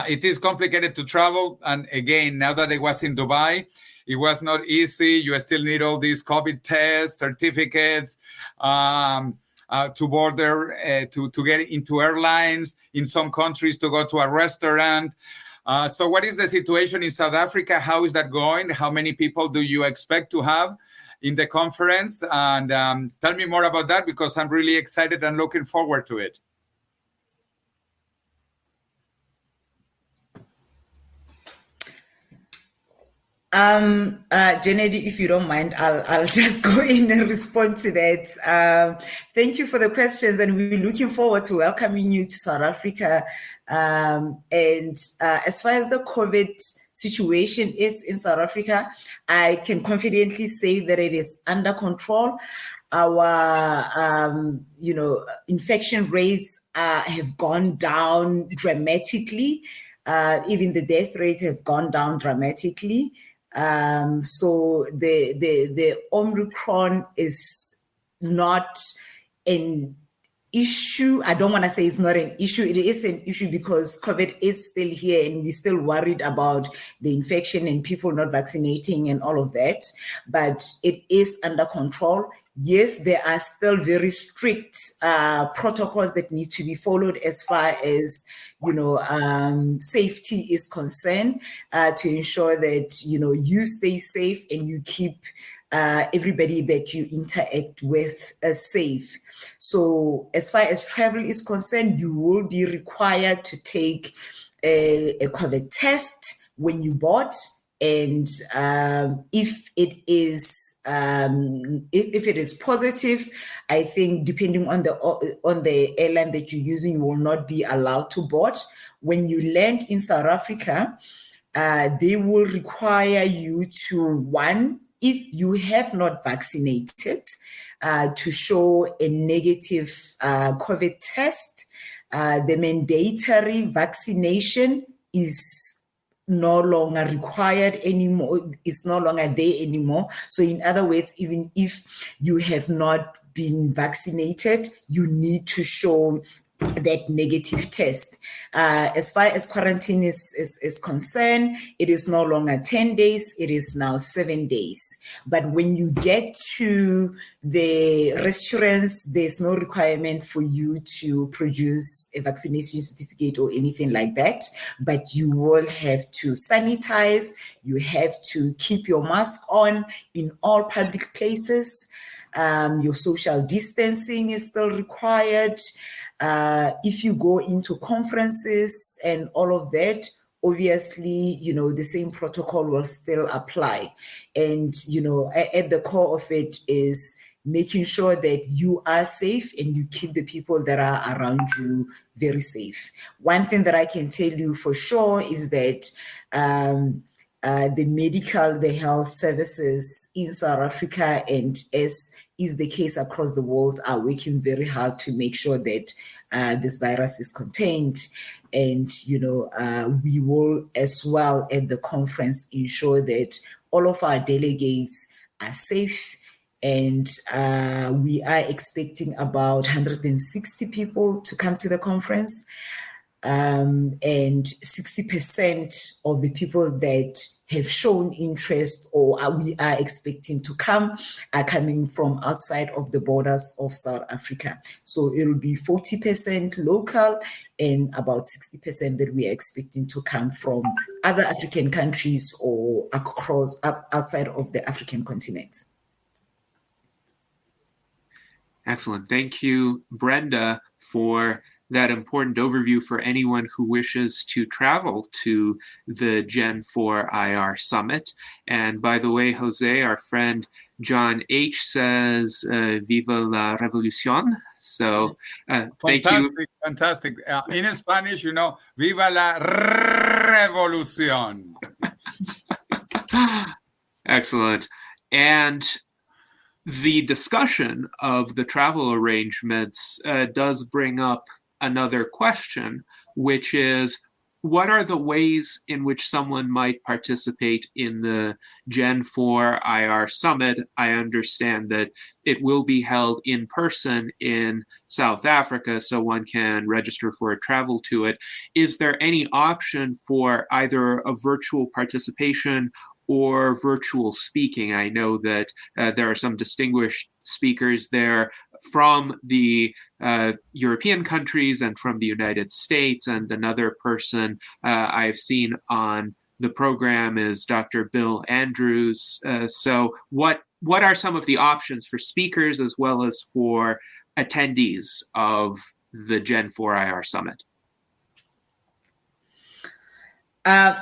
it is complicated to travel. And again, now that I was in Dubai, it was not easy. You still need all these COVID tests, certificates, to border, to get into airlines, in some countries to go to a restaurant. So what is the situation in South Africa? How is that going? How many people do you expect to have in the conference? And tell me more about that, because I'm really excited and looking forward to it. Janedi, if you don't mind, I'll just go in and respond to that. Thank you for the questions, and we're looking forward to welcoming you to South Africa. As far as the COVID situation is in South Africa, I can confidently say that it is under control. Our, infection rates have gone down dramatically. Even the death rates have gone down dramatically. So the Omicron is not an issue. I don't want to say it's not an issue. It is an issue because COVID is still here, and we're still worried about the infection and people not vaccinating and all of that. But it is under control. Yes, there are still very strict protocols that need to be followed as far as safety is concerned, to ensure that you stay safe and you keep everybody that you interact with safe. So as far as travel is concerned, you will be required to take a COVID test when you board, and if it is positive, I think depending on the airline that you're using, you will not be allowed to board. When you land in South Africa, they will require you to, one, if you have not vaccinated, to show a negative COVID test. The mandatory vaccination is no longer required anymore. It's no longer there anymore. So in other words, even if you have not been vaccinated, you need to show that negative test. As far as quarantine is concerned, it is no longer 10 days, it is now 7 days. But when you get to the restaurants, there's no requirement for you to produce a vaccination certificate or anything like that, but you will have to sanitize, you have to keep your mask on in all public places. Your social distancing is still required. If you go into conferences and all of that, obviously, the same protocol will still apply. And, at the core of it is making sure that you are safe and you keep the people that are around you very safe. One thing that I can tell you for sure is that the health services in South Africa, and as is the case across the world, are working very hard to make sure that this virus is contained. And, we will as well at the conference ensure that all of our delegates are safe. And we are expecting about 160 people to come to the conference. and 60% of the people that have shown interest or we are expecting to come are coming from outside of the borders of South Africa. So it will be 40% local and about 60% that we are expecting to come from other African countries or outside of the African continent. Excellent. Thank you, Brenda, for that important overview for anyone who wishes to travel to the Gen 4 IR Summit. And by the way, Jose, our friend John H. says, Viva la Revolución. So thank you. Fantastic. In Spanish, Viva la Revolución. Excellent. And the discussion of the travel arrangements does bring up another question, which is, what are the ways in which someone might participate in the Gen 4 IR Summit? I understand that it will be held in person in South Africa, so one can register for a travel to it. Is there any option for either a virtual participation or virtual speaking? I know that there are some distinguished speakers there from the European countries and from the United States, and another person I've seen on the program is Dr. Bill Andrews. So what are some of the options for speakers as well as for attendees of the Gen 4 IR Summit?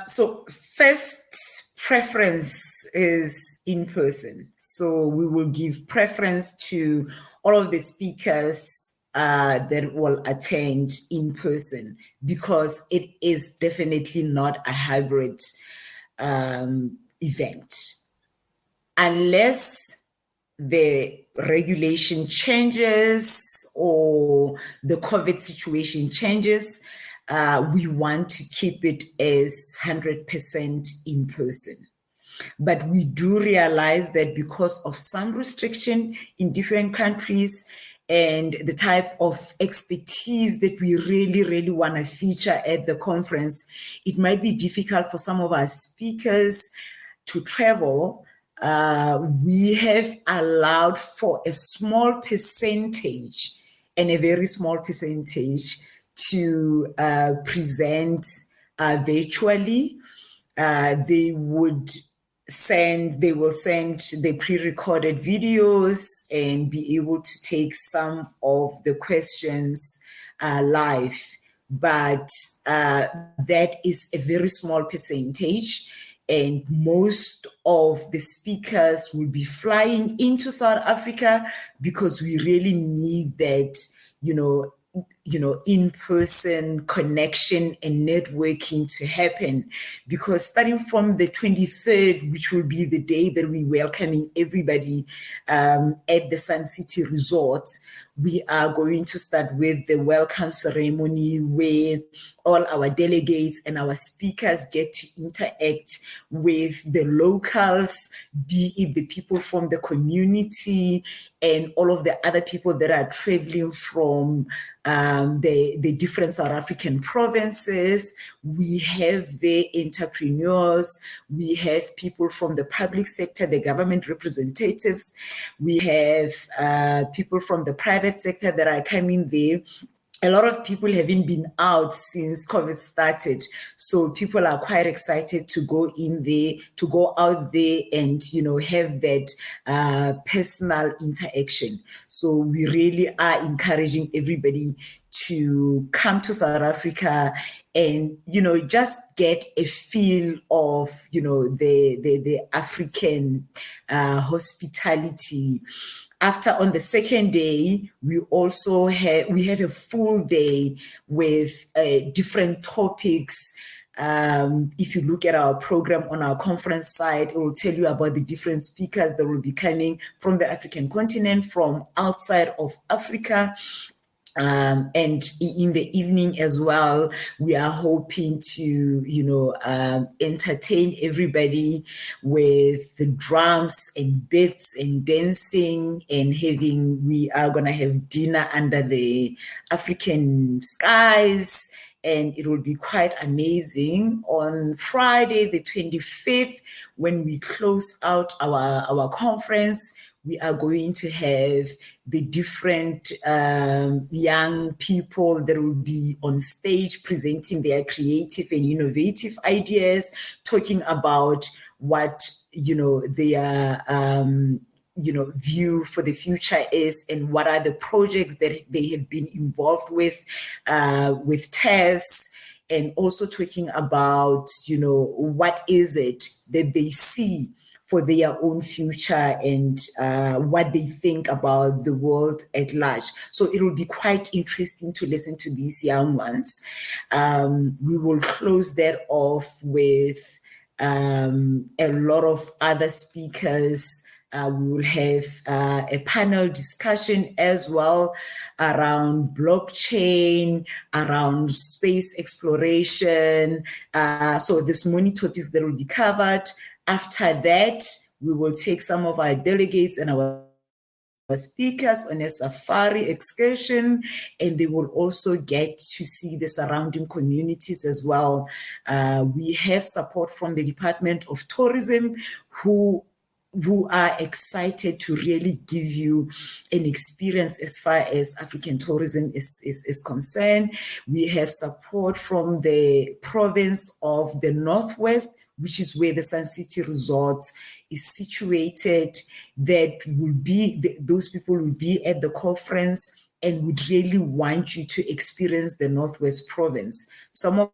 So first preference is in person. So we will give preference to all of the speakers that will attend in person, because it is definitely not a hybrid event. Unless the regulation changes or the COVID situation changes, we want to keep it as 100% in person. But we do realize that because of some restriction in different countries and the type of expertise that we really, really want to feature at the conference, it might be difficult for some of our speakers to travel. We have allowed for a small percentage and a very small percentage to present virtually. They will send the pre-recorded videos and be able to take some of the questions live. But that is a very small percentage, and most of the speakers will be flying into South Africa because we really need that, in-person connection and networking to happen. Because starting from the 23rd, which will be the day that we're welcoming everybody at the Sun City Resort, we are going to start with the welcome ceremony where all our delegates and our speakers get to interact with the locals, be it the people from the community and all of the other people that are traveling from the different South African provinces. We have the entrepreneurs, we have people from the public sector, the government representatives, we have people from the private sector that are coming there. A lot of people haven't been out since COVID started. So people are quite excited to go out there and, have that personal interaction. So we really are encouraging everybody to come to South Africa and, just get a feel of, the African hospitality. After, on the second day, we also have a full day with different topics. If you look at our program on our conference site, it will tell you about the different speakers that will be coming from the African continent, from outside of Africa. And in the evening as well, we are hoping to, entertain everybody with the drums and beats and dancing and we are going to have dinner under the African skies and it will be quite amazing. On Friday, the 25th, when we close out our conference, we are going to have the different young people that will be on stage presenting their creative and innovative ideas, talking about what, their view for the future is, and what are the projects that they have been involved with TEFs, and also talking about, what is it that they see for their own future, and what they think about the world at large. So it will be quite interesting to listen to these young ones. We will close that off with a lot of other speakers. We will have a panel discussion as well around blockchain, around space exploration. So there's many topics that will be covered. After that, we will take some of our delegates and our speakers on a safari excursion, and they will also get to see the surrounding communities as well. We have support from the Department of Tourism, who are excited to really give you an experience as far as African tourism is concerned. We have support from the province of the Northwest, which is where the Sun City Resort is situated, that will be, those people will be at the conference and would really want you to experience the Northwest province. Some of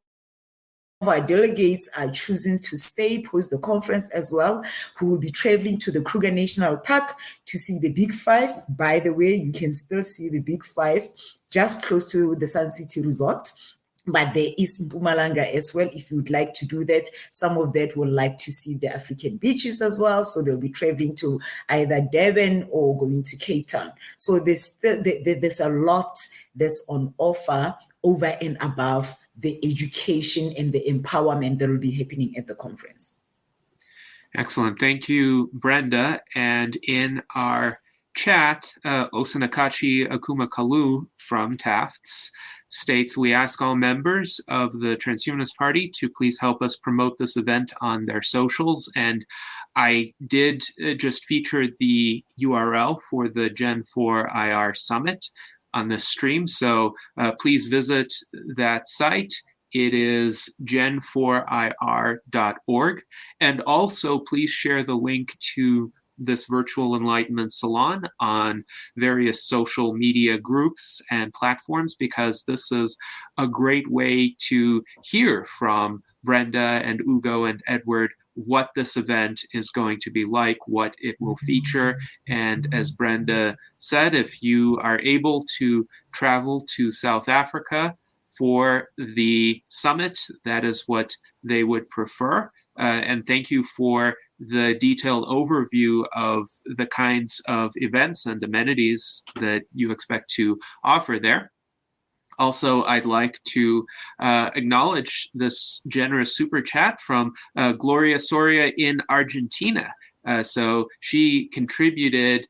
our delegates are choosing to stay post the conference as well, who will be traveling to the Kruger National Park to see the Big Five. By the way, you can still see the Big Five just close to the Sun City Resort. But there is Mpumalanga as well, if you would like to do that. Some of that will like to see the African beaches as well. So they'll be traveling to either Durban or going to Cape Town. So there's a lot that's on offer over and above the education and the empowerment that will be happening at the conference. Excellent. Thank you, Brenda. And in our chat, Osanakachi Akumakalu from Tafts states, we ask all members of the Transhumanist Party to please help us promote this event on their socials. And I did just feature the URL for the Gen 4 IR Summit on this stream. So please visit that site. It is gen4ir.org. And also please share the link to this virtual enlightenment salon on various social media groups and platforms, because this is a great way to hear from Brenda and Ugo and Edward what this event is going to be like, what it will feature. And as Brenda said, if you are able to travel to South Africa for the summit, that is what they would prefer. And thank you for the detailed overview of the kinds of events and amenities that you expect to offer there. Also, I'd like to acknowledge this generous super chat from Gloria Soria in Argentina. So she contributed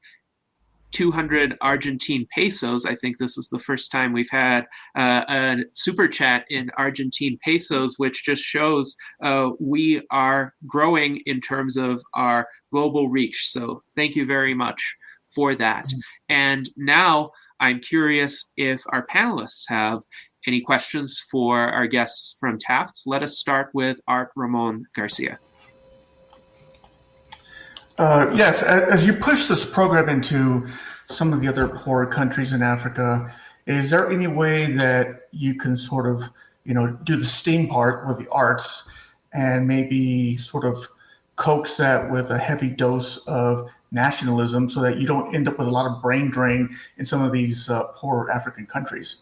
200 Argentine pesos. I think this is the first time we've had a super chat in Argentine pesos, which just shows we are growing in terms of our global reach. So thank you very much for that. And now I'm curious if our panelists have any questions for our guests from Tafts. Let us start with Art Ramon Garcia. Yes, as you push this program into some of the other poor countries in Africa, is there any way that you can sort of, do the STEAM part with the arts and maybe sort of coax that with a heavy dose of nationalism so that you don't end up with a lot of brain drain in some of these poor African countries?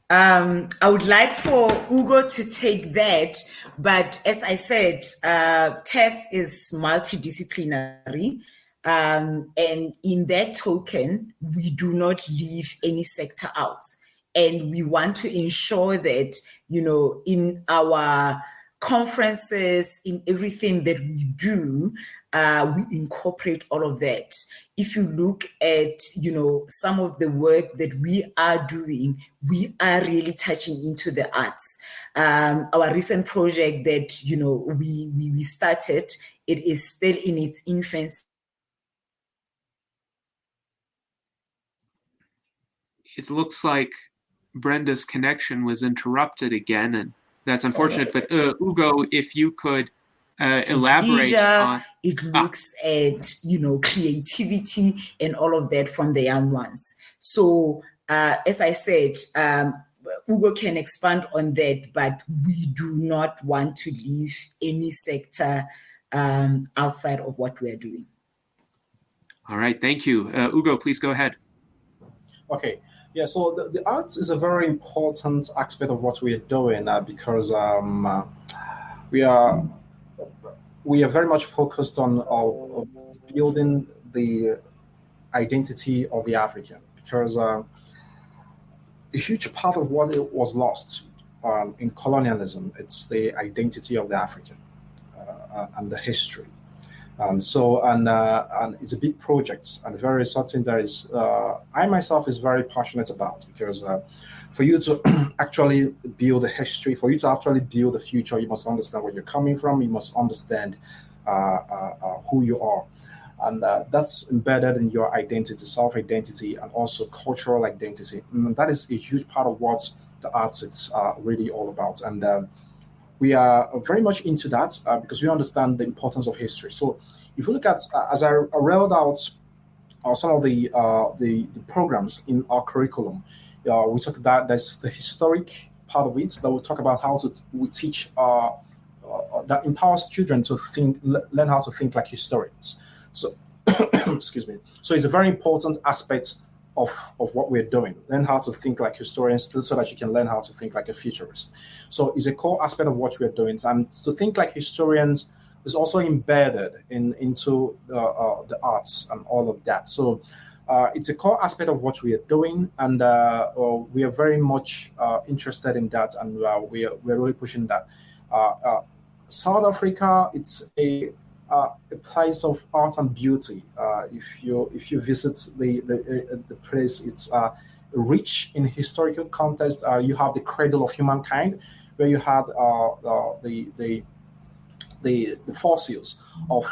I would like for Ugo to take that, but as I said, TEFS is multidisciplinary, and in that token, we do not leave any sector out. And we want to ensure that, in our conferences, in everything that we do, we incorporate all of that. If you look at, some of the work that we are doing, we are really touching into the arts. Our recent project that, we started, it is still in its infancy. It looks like Brenda's connection was interrupted again, and that's unfortunate. But Ugo, if you could elaborate on... It looks at, creativity and all of that from the young ones. So, as I said, Ugo can expand on that, but we do not want to leave any sector outside of what we're doing. All right, thank you. Ugo, please go ahead. Okay. Yeah, so the arts is a very important aspect of what we are doing because we are very much focused on building the identity of the African, because a huge part of what was lost in colonialism, it's the identity of the African and the history. And it's a big project, and very something that is I myself is very passionate about, because for you to actually build a history, for you to actually build a future, you must understand where you're coming from. You must understand who you are, and that's embedded in your identity, self-identity, and also cultural identity. And that is a huge part of what the arts is really all about. And we are very much into that because we understand the importance of history. So if you look at, as I rolled out some of the programs in our curriculum, we talk about there's the historic part of it that we talk about how we teach that empowers children to learn how to think like historians. So, excuse me. So it's a very important aspect of what we're doing. Learn how to think like historians so that you can learn how to think like a futurist. So it's a core aspect of what we're doing. And to think like historians is also embedded into the arts and all of that. So it's a core aspect of what we are doing, and we are very much interested in that, and we're really pushing that. South Africa, it's a place of art and beauty. If you visit the place, it's rich in historical context. You have the cradle of humankind, where you had the fossils of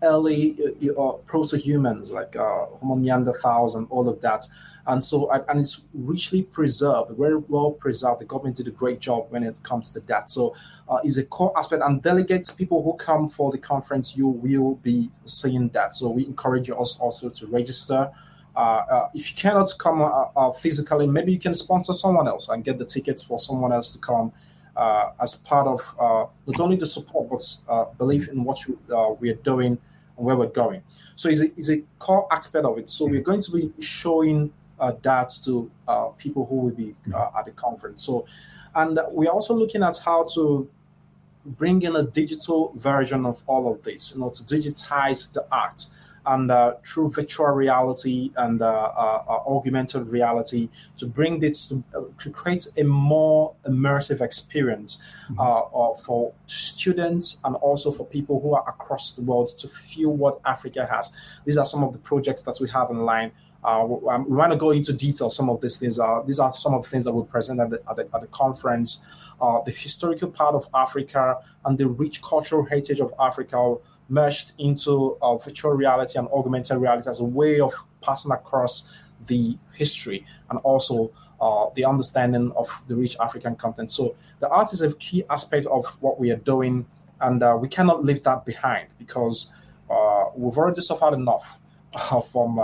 early proto-humans like Homo neanderthals and all of that. And so, and it's richly preserved, very well preserved. The government did a great job when it comes to that. So it's a core aspect, and delegates, people who come for the conference, you will be seeing that. So we encourage you also to register. If you cannot come physically, maybe you can sponsor someone else and get the tickets for someone else to come as part of not only the support, but belief in what we are doing and where we're going. So it's a core aspect of it. So we're going to be showing that to people who will be at the conference. So, and we're also looking at how to bring in a digital version of all of this, to digitize the art, and through virtual reality and augmented reality, to bring this to create a more immersive experience for students and also for people who are across the world to feel what Africa has. These are some of the projects that we have in line. We want to go into detail some of these things. These are some of the things that we'll present at the conference. The historical part of Africa and the rich cultural heritage of Africa merged into virtual reality and augmented reality as a way of passing across the history and also the understanding of the rich African content. So the art is a key aspect of what we are doing, and we cannot leave that behind, because we've already suffered enough from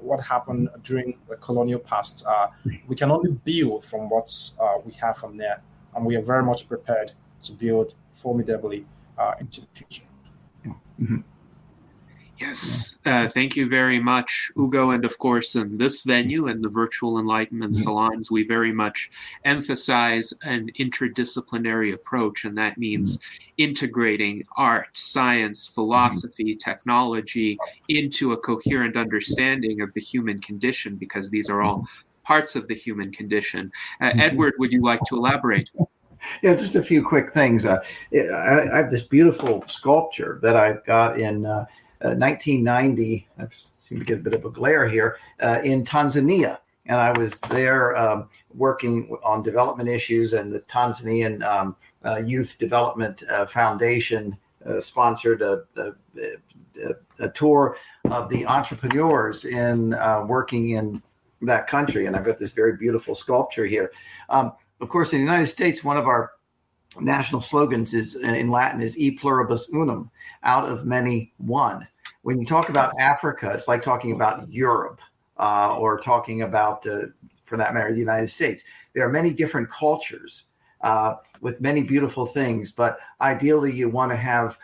what happened during the colonial past. We can only build from what we have from there, and we are very much prepared to build formidably into the future. Mm-hmm. Yes, thank you very much, Ugo. And of course, in this venue and the Virtual Enlightenment Salons, we very much emphasize an interdisciplinary approach, and that means integrating art, science, philosophy, technology into a coherent understanding of the human condition, because these are all parts of the human condition. Edward, would you like to elaborate? Yeah, just a few quick things. I have this beautiful sculpture that I got in 1990. I seem to get a bit of a glare here, in Tanzania. And I was there working on development issues, and the Tanzanian Youth Development Foundation sponsored a tour of the entrepreneurs in working in that country. And I've got this very beautiful sculpture here. Of course, in the United States, one of our national slogans is in Latin is "E pluribus unum," out of many, one. When you talk about Africa, it's like talking about Europe or talking about, for that matter, the United States. There are many different cultures with many beautiful things, but ideally you want to have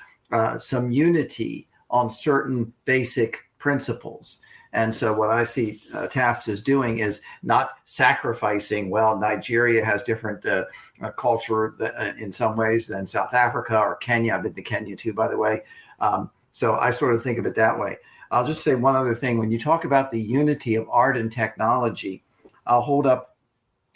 some unity on certain basic principles. And so what I see Taft is doing is not sacrificing, well, Nigeria has different culture in some ways than South Africa or Kenya. I've been to Kenya too, by the way. So I sort of think of it that way. I'll just say one other thing. When you talk about the unity of art and technology, I'll hold up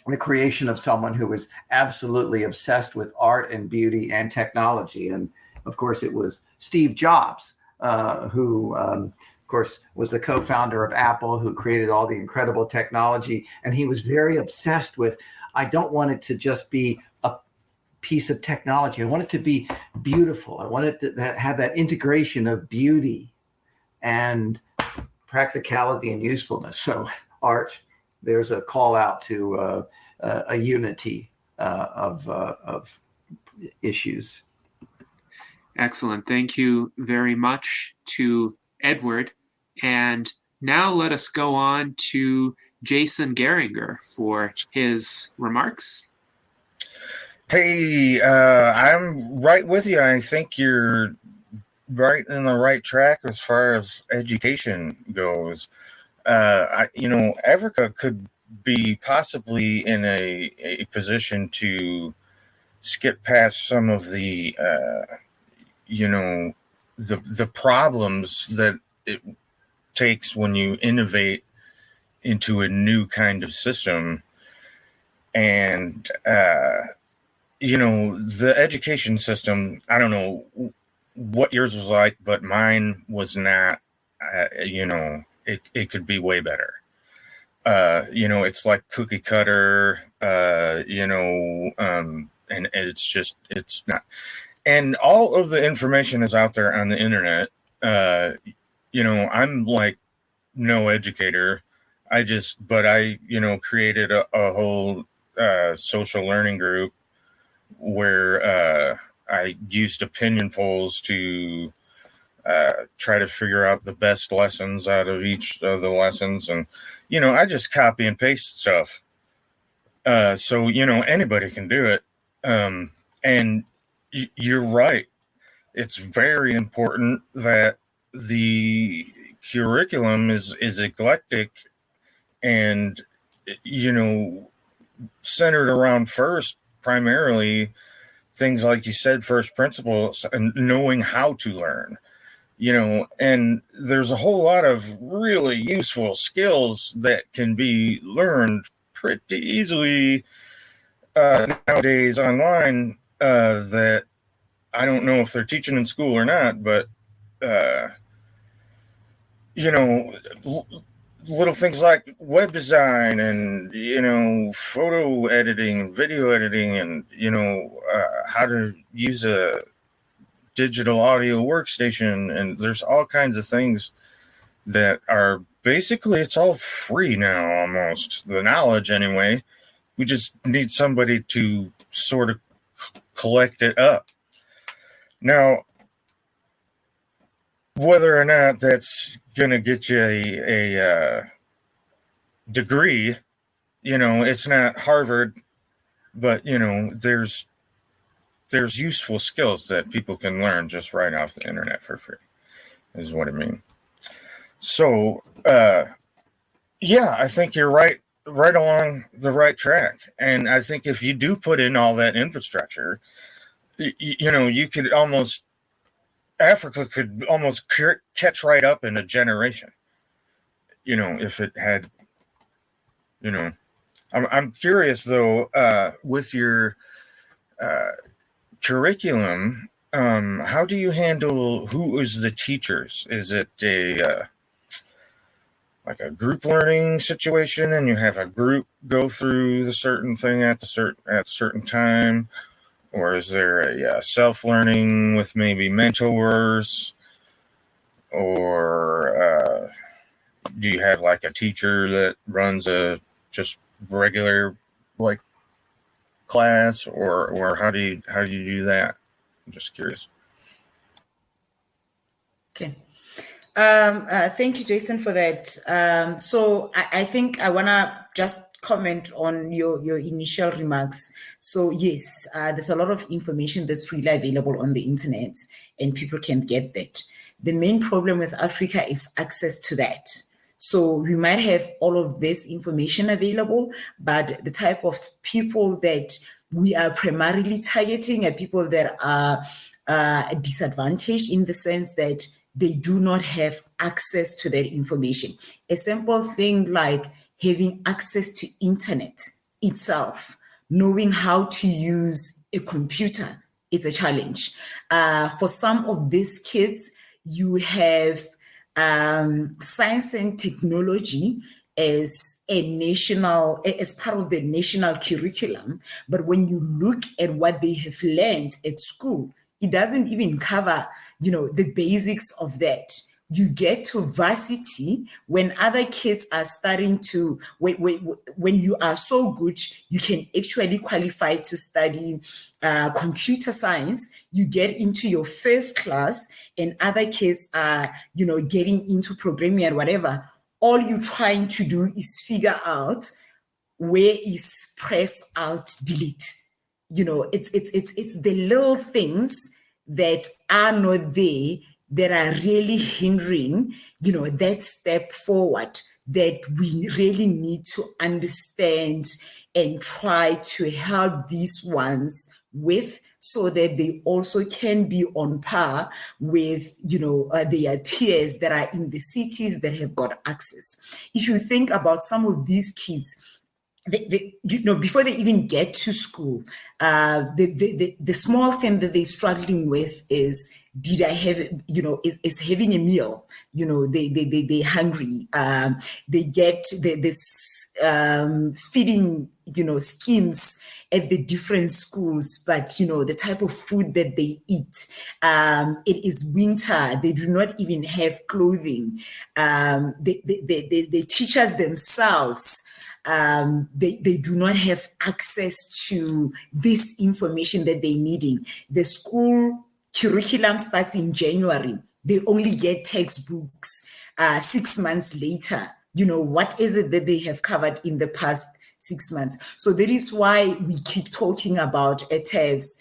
the creation of someone who was absolutely obsessed with art and beauty and technology. And of course, it was Steve Jobs, who of course, was the co-founder of Apple, who created all the incredible technology. And he was very obsessed with, I don't want it to just be a piece of technology. I want it to be beautiful. I want it to have that integration of beauty and practicality and usefulness. So art, there's a call out to a unity of issues. Excellent. Thank you very much to Edward. And now let us go on to Jason Geringer for his remarks. Hey, I'm right with you. I think you're right in the right track as far as education goes. Africa could be possibly in a position to skip past some of the the problems that it takes when you innovate into a new kind of system. And the education system, I don't know what yours was like, but mine was not. It could be way better. It's like cookie cutter, and it's not. And all of the information is out there on the internet. I'm like no educator. I created a whole social learning group where I used opinion polls to try to figure out the best lessons out of each of the lessons. And, I just copy and paste stuff. So anybody can do it. And you're right. It's very important that the curriculum is eclectic and, centered around primarily things like you said, first principles and knowing how to learn, and there's a whole lot of really useful skills that can be learned pretty easily nowadays online that I don't know if they're teaching in school or not, but little things like web design and photo editing, video editing, and how to use a digital audio workstation, and there's all kinds of things that are basically, it's all free now, almost, the knowledge anyway. We just need somebody to sort of collect it up. Now, whether or not that's going to get you a degree, it's not Harvard, but, there's useful skills that people can learn just right off the internet for free, is what I mean. So, I think you're right along the right track. And I think if you do put in all that infrastructure, you could almost, Africa could almost catch right up in a generation, if it had, I'm curious though, with your curriculum, how do you handle who is the teachers? Is it like a group learning situation, and you have a group go through the certain thing at certain time, or is there a self-learning with maybe mentors, or do you have like a teacher that runs a just regular like class, or how do you do that? I'm just curious. Okay. Thank you, Jason, for that. So I think I want to just comment on your initial remarks. So yes, there's a lot of information that's freely available on the internet, and people can get that. The main problem with Africa is access to that. So we might have all of this information available, but the type of people that we are primarily targeting are people that are disadvantaged in the sense that they do not have access to that information. A simple thing like having access to internet itself, knowing how to use a computer, is a challenge. For some of these kids, you have science and technology as part of the national curriculum. But when you look at what they have learned at school, it doesn't even cover, the basics of that. You get to varsity when other kids are starting to, when you are so good, you can actually qualify to study computer science. You get into your first class and other kids are, getting into programming and whatever. All you're trying to do is figure out where is press, alt, delete. It's the little things that are not there that are really hindering, that step forward that we really need to understand and try to help these ones with, so that they also can be on par with, their peers that are in the cities that have got access. If you think about some of these kids, before they even get to school, the small thing that they're struggling with is, did I have, is having a meal? They're hungry. They get this feeding, schemes at the different schools, but the type of food that they eat, it is winter. They do not even have clothing. The teachers themselves, they do not have access to this information that they're needing. The school curriculum starts in January. They only get textbooks 6 months later. What is it that they have covered in the past 6 months? So that is why we keep talking about TEVs,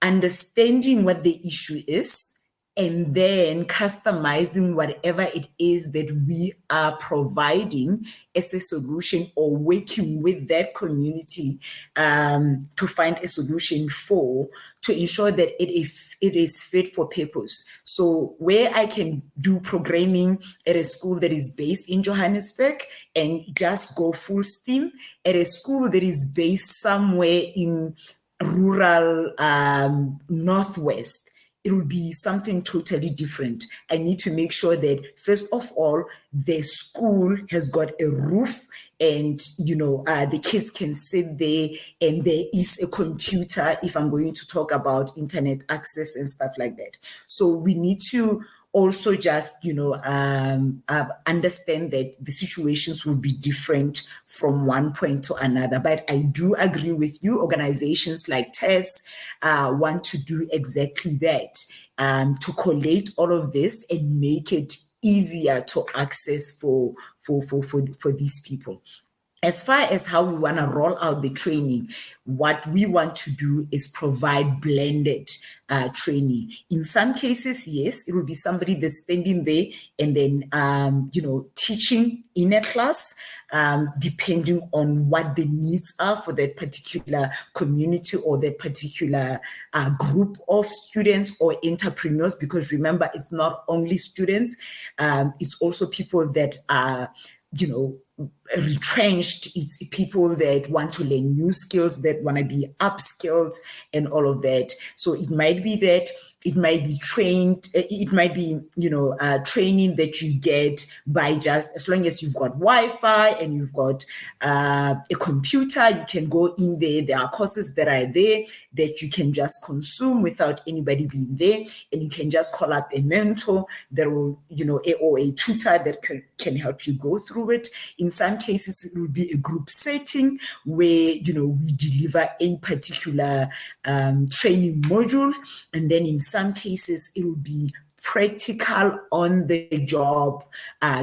understanding what the issue is, and then customizing whatever it is that we are providing as a solution, or working with that community to find a solution to ensure that it is fit for purpose. So where I can do programming at a school that is based in Johannesburg and just go full steam, at a school that is based somewhere in rural Northwest, it will be something totally different. I need to make sure that, first of all, the school has got a roof and, the kids can sit there and there is a computer, if I'm going to talk about internet access and stuff like that. So we need to also just, understand that the situations will be different from one point to another. But I do agree with you. Organizations like TEVs want to do exactly that, to collate all of this and make it easier to access for these people. As far as how we want to roll out the training, what we want to do is provide blended training. In some cases, yes, it will be somebody that's standing there and then, teaching in a class, depending on what the needs are for that particular community or that particular group of students or entrepreneurs. Because remember, it's not only students, it's also people that are, retrenched. It's people that want to learn new skills, that want to be upskilled and all of that. So it might be that it might be trained, it might be, training that you get by just, as long as you've got Wi-Fi and you've got a computer, you can go in there. There are courses that are there that you can just consume without anybody being there. And you can just call up a mentor that will, or a tutor that can help you go through it. In some cases, it will be a group setting where, we deliver a particular training module. And then in some cases, it will be practical on-the-job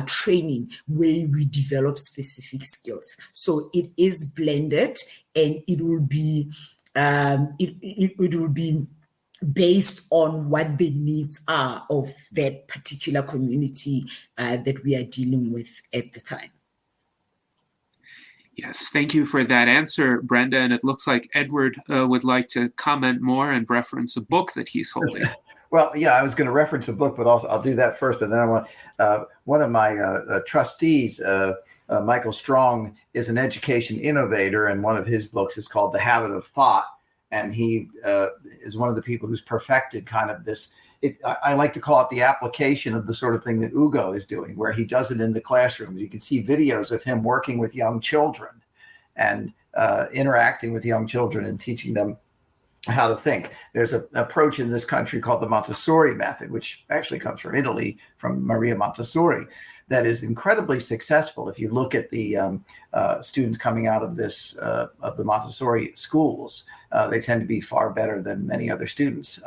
training where we develop specific skills. So it is blended, and it will be it will be based on what the needs are of that particular community that we are dealing with at the time. Yes, thank you for that answer, Brenda. And it looks like Edward would like to comment more and reference a book that he's holding. Well, yeah, I was going to reference a book, but also I'll do that first. But then I want one of my trustees, Michael Strong, is an education innovator, and one of his books is called The Habit of Thought. And he is one of the people who's perfected kind of this. I like to call it the application of the sort of thing that Ugo is doing, where he does it in the classroom. You can see videos of him working with young children and interacting with young children and teaching them how to think. There's an approach in this country called the Montessori method, which actually comes from Italy, from Maria Montessori, that is incredibly successful. If you look at the students coming out of this of the Montessori schools, they tend to be far better than many other students.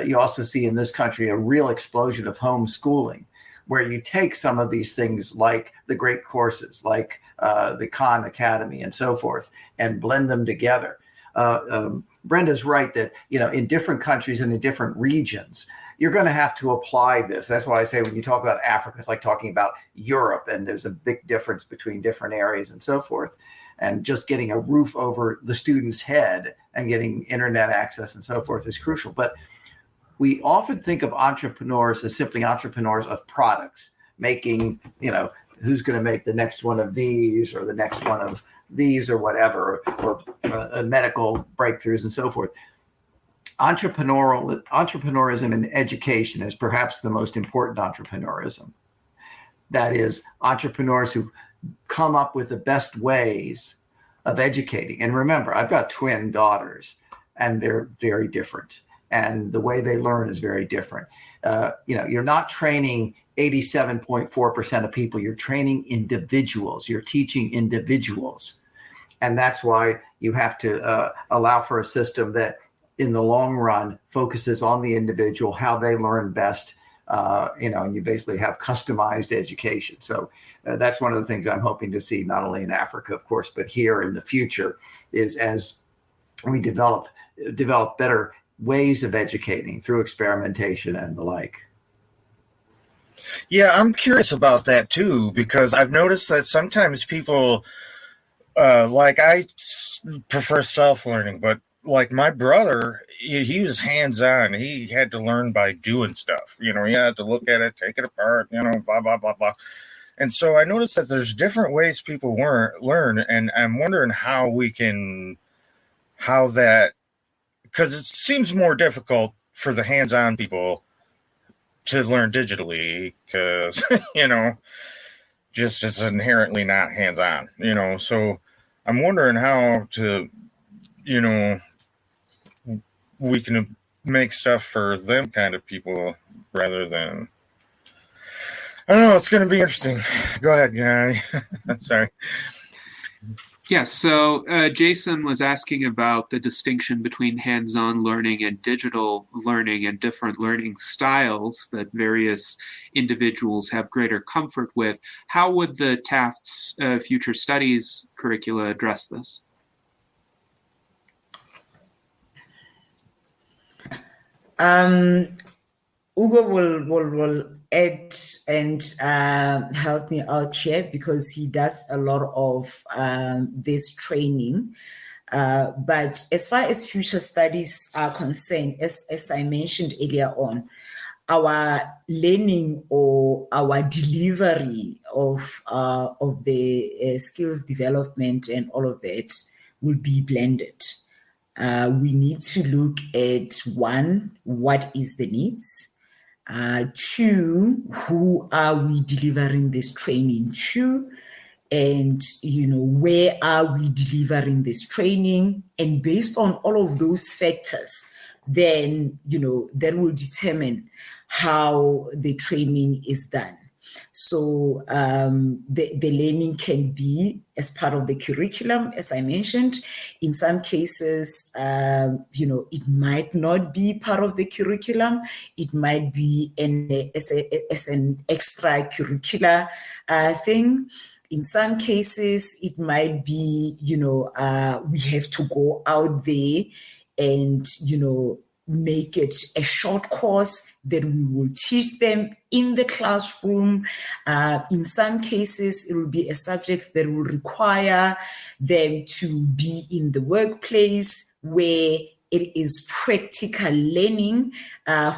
You also see in this country a real explosion of homeschooling, where you take some of these things like the great courses, like the Khan Academy and so forth, and blend them together. Brenda's right that, in different countries and in different regions, you're going to have to apply this. That's why I say when you talk about Africa, it's like talking about Europe, and there's a big difference between different areas and so forth. And just getting a roof over the student's head and getting internet access and so forth is crucial. But we often think of entrepreneurs as simply entrepreneurs of products, making, who's going to make the next one of these or the next one of these or whatever, or medical breakthroughs and so forth. Entrepreneurism in education is perhaps the most important entrepreneurism. That is, entrepreneurs who come up with the best ways of educating. And remember, I've got twin daughters, and they're very different. And the way they learn is very different. You're not training 87.4% of people. You're training individuals. You're teaching individuals. And that's why you have to allow for a system that in the long run focuses on the individual, how they learn best, and you basically have customized education. So that's one of the things I'm hoping to see, not only in Africa, of course, but here in the future, is as we develop better ways of educating through experimentation and the like. Yeah, I'm curious about that too, because I've noticed that sometimes people, I prefer self-learning, but like my brother, he was hands-on. He had to learn by doing stuff. He had to look at it, take it apart, blah, blah, blah, blah. And so I noticed that there's different ways people learn, and I'm wondering because it seems more difficult for the hands-on people to learn digitally because, just it's inherently not hands-on, so I'm wondering how to, we can make stuff for them kind of people rather than, I don't know, it's going to be interesting. Go ahead, Yanni. Sorry. Yes, so Jason was asking about the distinction between hands-on learning and digital learning and different learning styles that various individuals have greater comfort with. How would the Taft's Future Studies curricula address this? Ugo will add and help me out here because he does a lot of this training. But as far as future studies are concerned, as I mentioned earlier on, our learning or our delivery of the skills development and all of that will be blended. We need to look at, one, what is the needs? Two, who are we delivering this training to? And, where are we delivering this training? And based on all of those factors, then, that will determine how the training is done. So the learning can be as part of the curriculum, as I mentioned. In some cases, it might not be part of the curriculum. It might be as an extracurricular thing. In some cases, it might be, we have to go out there and, make it a short course that we will teach them in the classroom. In some cases, it will be a subject that will require them to be in the workplace where it is practical learning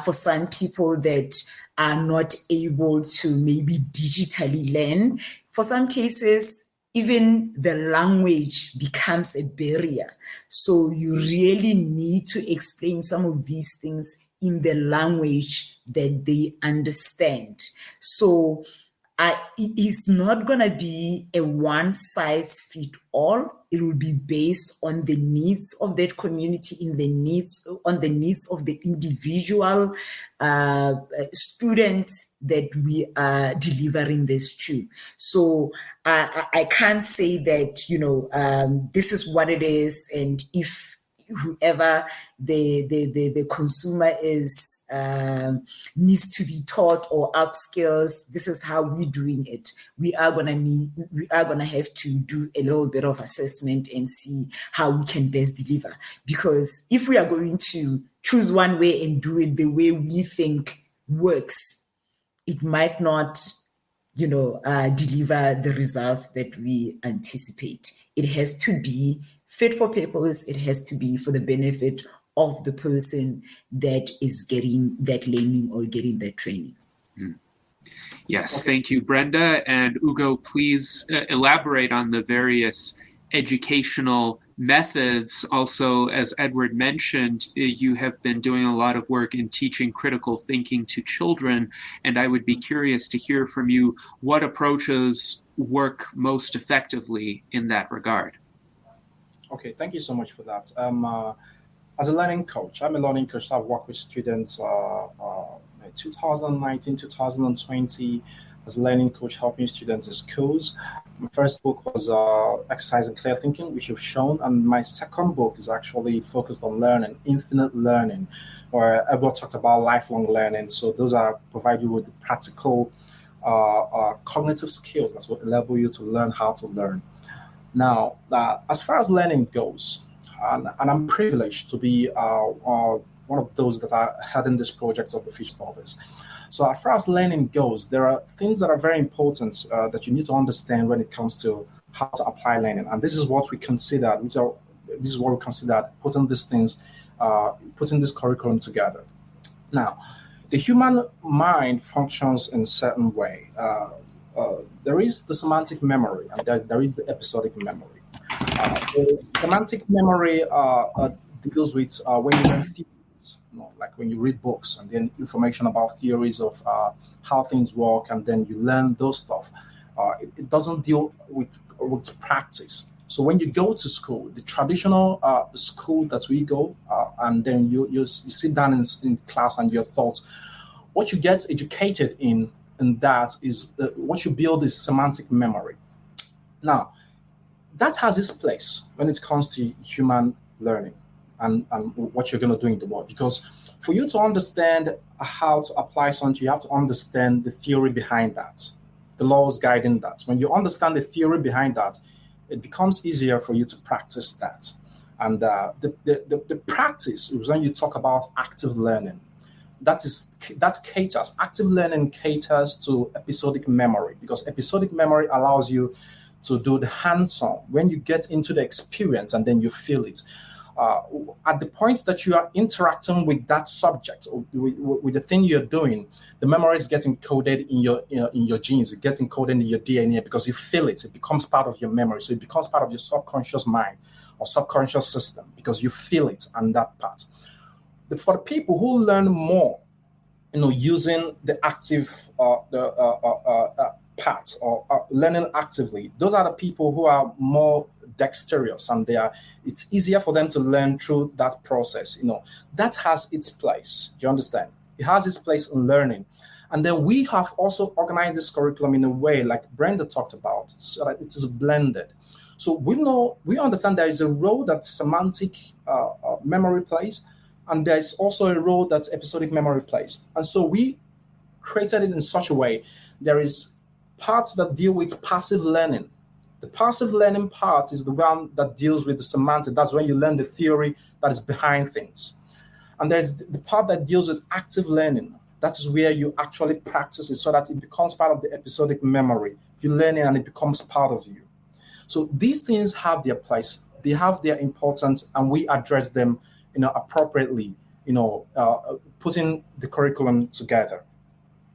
for some people that are not able to maybe digitally learn. For some cases, even the language becomes a barrier. So you really need to explain some of these things in the language that they understand. So it is not going to be a one-size-fits-all. It will be based on the needs of that community, on the needs of the individual students that we are delivering this to. So I can't say that, this is what it is, and if whoever the consumer is needs to be taught or upskills, this is how we're doing it. We are gonna have to do a little bit of assessment and see how we can best deliver. Because if we are going to choose one way and do it the way we think works, it might not, deliver the results that we anticipate. It has to be fit for purpose. It has to be for the benefit of the person that is getting that learning or getting that training. Yes, thank you, Brenda. And Ugo, please elaborate on the various educational methods. Also, as Edward mentioned, you have been doing a lot of work in teaching critical thinking to children, and I would be curious to hear from you what approaches work most effectively in that regard. Okay, thank you so much for that. As a learning coach, I'm a learning coach. So I've worked with students 2019, 2020 as a learning coach, helping students in schools. My first book was Exercise in Clear Thinking, which you've shown. And my second book is actually focused on learning, infinite learning, where Edward talked about lifelong learning. So those provide you with the practical cognitive skills that will enable you to learn how to learn. Now, as far as learning goes, and I'm privileged to be one of those that are heading this project of the Fish Studies. So as far as learning goes, there are things that are very important that you need to understand when it comes to how to apply learning. And this is what we consider, putting these things, putting this curriculum together. Now, the human mind functions in a certain way. There is the semantic memory, and there is the episodic memory. The semantic memory deals with when you learn theories, like when you read books and then information about theories of how things work, and then you learn those stuff. It doesn't deal with practice. So when you go to school, the traditional school that we go, and then you sit down in class and you're taught, what you get educated in that is what you build is semantic memory. Now, that has its place when it comes to human learning and what you're going to do in the world. Because for you to understand how to apply something, you have to understand the theory behind that, the laws guiding that. When you understand the theory behind that, it becomes easier for you to practice that. And the practice is when you talk about active learning. That caters, active learning caters to episodic memory, because episodic memory allows you to do the hands-on when you get into the experience and then you feel it. at the point that you are interacting with that subject, or with the thing you're doing, the memory is getting coded in your genes. It gets encoded in your DNA because you feel it. It becomes part of your memory. So it becomes part of your subconscious mind or subconscious system because you feel it on that part. For the people who learn more, using the active part or learning actively, those are the people who are more dexterous, and it's easier for them to learn through that process. That has its place. Do you understand? It has its place in learning. And then we have also organized this curriculum in a way like Brenda talked about, so that it is blended. So we understand there is a role that semantic memory plays, and there's also a role that episodic memory plays. And so we created it in such a way. There is parts that deal with passive learning. The passive learning part is the one that deals with the semantic. That's when you learn the theory that is behind things. And there's the part that deals with active learning. That is where you actually practice it so that it becomes part of the episodic memory. You learn it and it becomes part of you. So these things have their place. They have their importance, and we address them appropriately, putting the curriculum together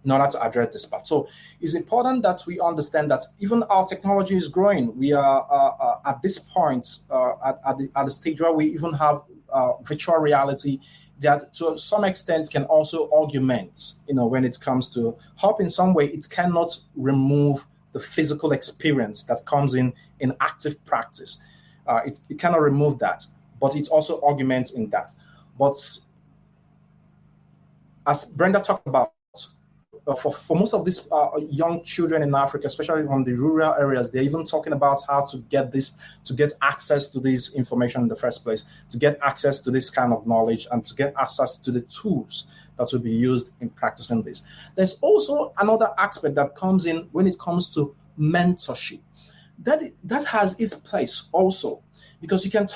in order to address this part. So it's important that we understand that even our technology is growing. We are at this point at the stage where we even have virtual reality that to some extent can also augment, when it comes to help in some way. It cannot remove the physical experience that comes in active practice. It cannot remove that, but it also augments in that. But as Brenda talked about, for most of these young children in Africa, especially from the rural areas, they're even talking about how to get access to this information in the first place, to get access to this kind of knowledge, and to get access to the tools that will be used in practicing this. There's also another aspect that comes in when it comes to mentorship. That has its place also, because you can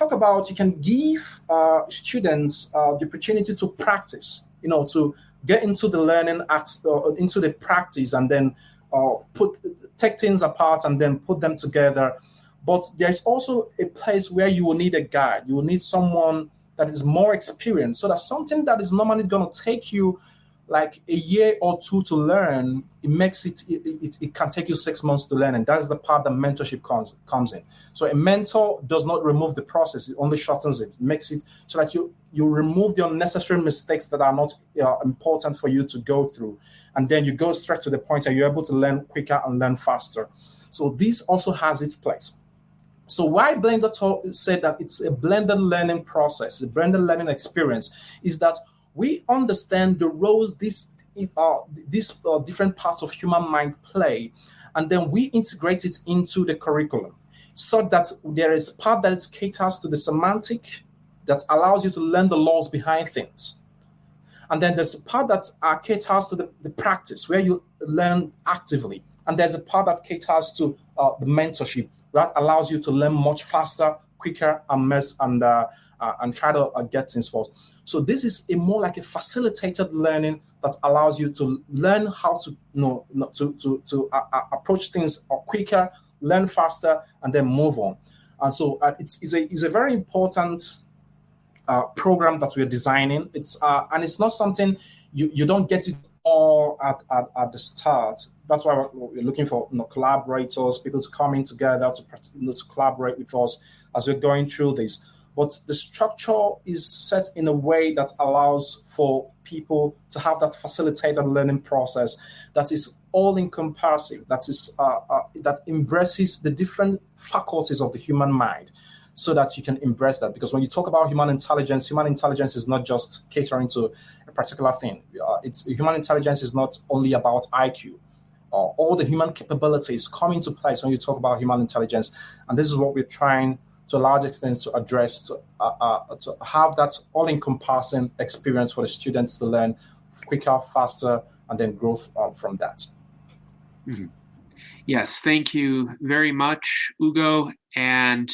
give students the opportunity to practice, to get into the learning into the practice, and then take things apart and then put them together. But there's also a place where you will need a guide. You will need someone that is more experienced, so that something that is normally going to take you like a year or two to learn, it can take you 6 months to learn. And that's the part that mentorship comes in. So a mentor does not remove the process, it only shortens it, makes it so that you remove the unnecessary mistakes that are not important for you to go through. And then you go straight to the point and you're able to learn quicker and learn faster. So this also has its place. So why Brenda said that it's a blended learning process, a blended learning experience, is that we understand the roles these different parts of human mind play, and then we integrate it into the curriculum so that there is part that caters to the semantic that allows you to learn the laws behind things. And then there's a part that caters to the practice where you learn actively. And there's a part that caters to the mentorship that allows you to learn much faster, quicker, and try to get things first. So this is more like a facilitated learning that allows you to learn how to approach things quicker, learn faster, and then move on. And so it's a very important program that we're designing. And it's not something you don't get it all at the start. That's why we're looking for collaborators, people to come in together to collaborate with us as we're going through this. But the structure is set in a way that allows for people to have that facilitated learning process that is all-encompassing, that embraces the different faculties of the human mind, so that you can embrace that. Because when you talk about human intelligence is not just catering to a particular thing. Human intelligence is not only about IQ. All the human capabilities come into place when you talk about human intelligence. And this is what we're trying to a large extent to address, to have that all-encompassing experience for the students to learn quicker, faster, and then grow from that. Mm-hmm. Yes, thank you very much, Ugo. And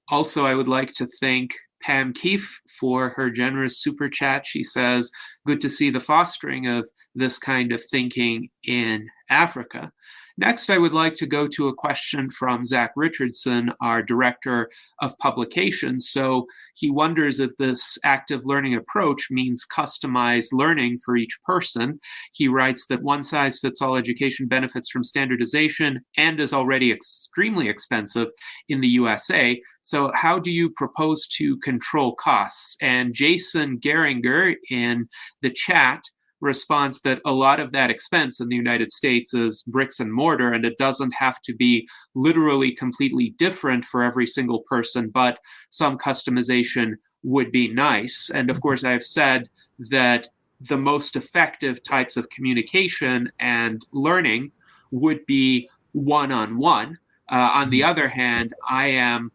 also, I would like to thank Pam Keefe for her generous super chat. She says, good to see the fostering of this kind of thinking in Africa. Next, I would like to go to a question from Zach Richardson, our Director of Publications. So he wonders if this active learning approach means customized learning for each person. He writes that one-size-fits-all education benefits from standardization and is already extremely expensive in the USA. So how do you propose to control costs? And Jason Geringer in the chat responds that a lot of that expense in the United States is bricks and mortar, and it doesn't have to be literally completely different for every single person, but some customization would be nice. And of course, I've said that the most effective types of communication and learning would be one-on-one. On the other hand, I am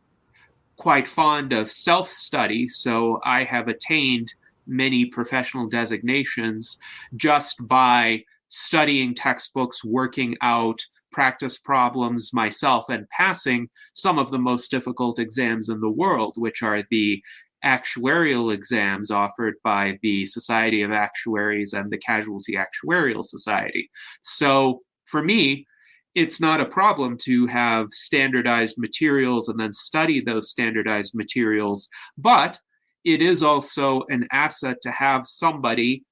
quite fond of self-study, so I have attained many professional designations just by studying textbooks, working out practice problems myself, and passing some of the most difficult exams in the world, which are the actuarial exams offered by the Society of Actuaries and the Casualty Actuarial Society. So for me, it's not a problem to have standardized materials and then study those standardized materials, but it is also an asset to have somebody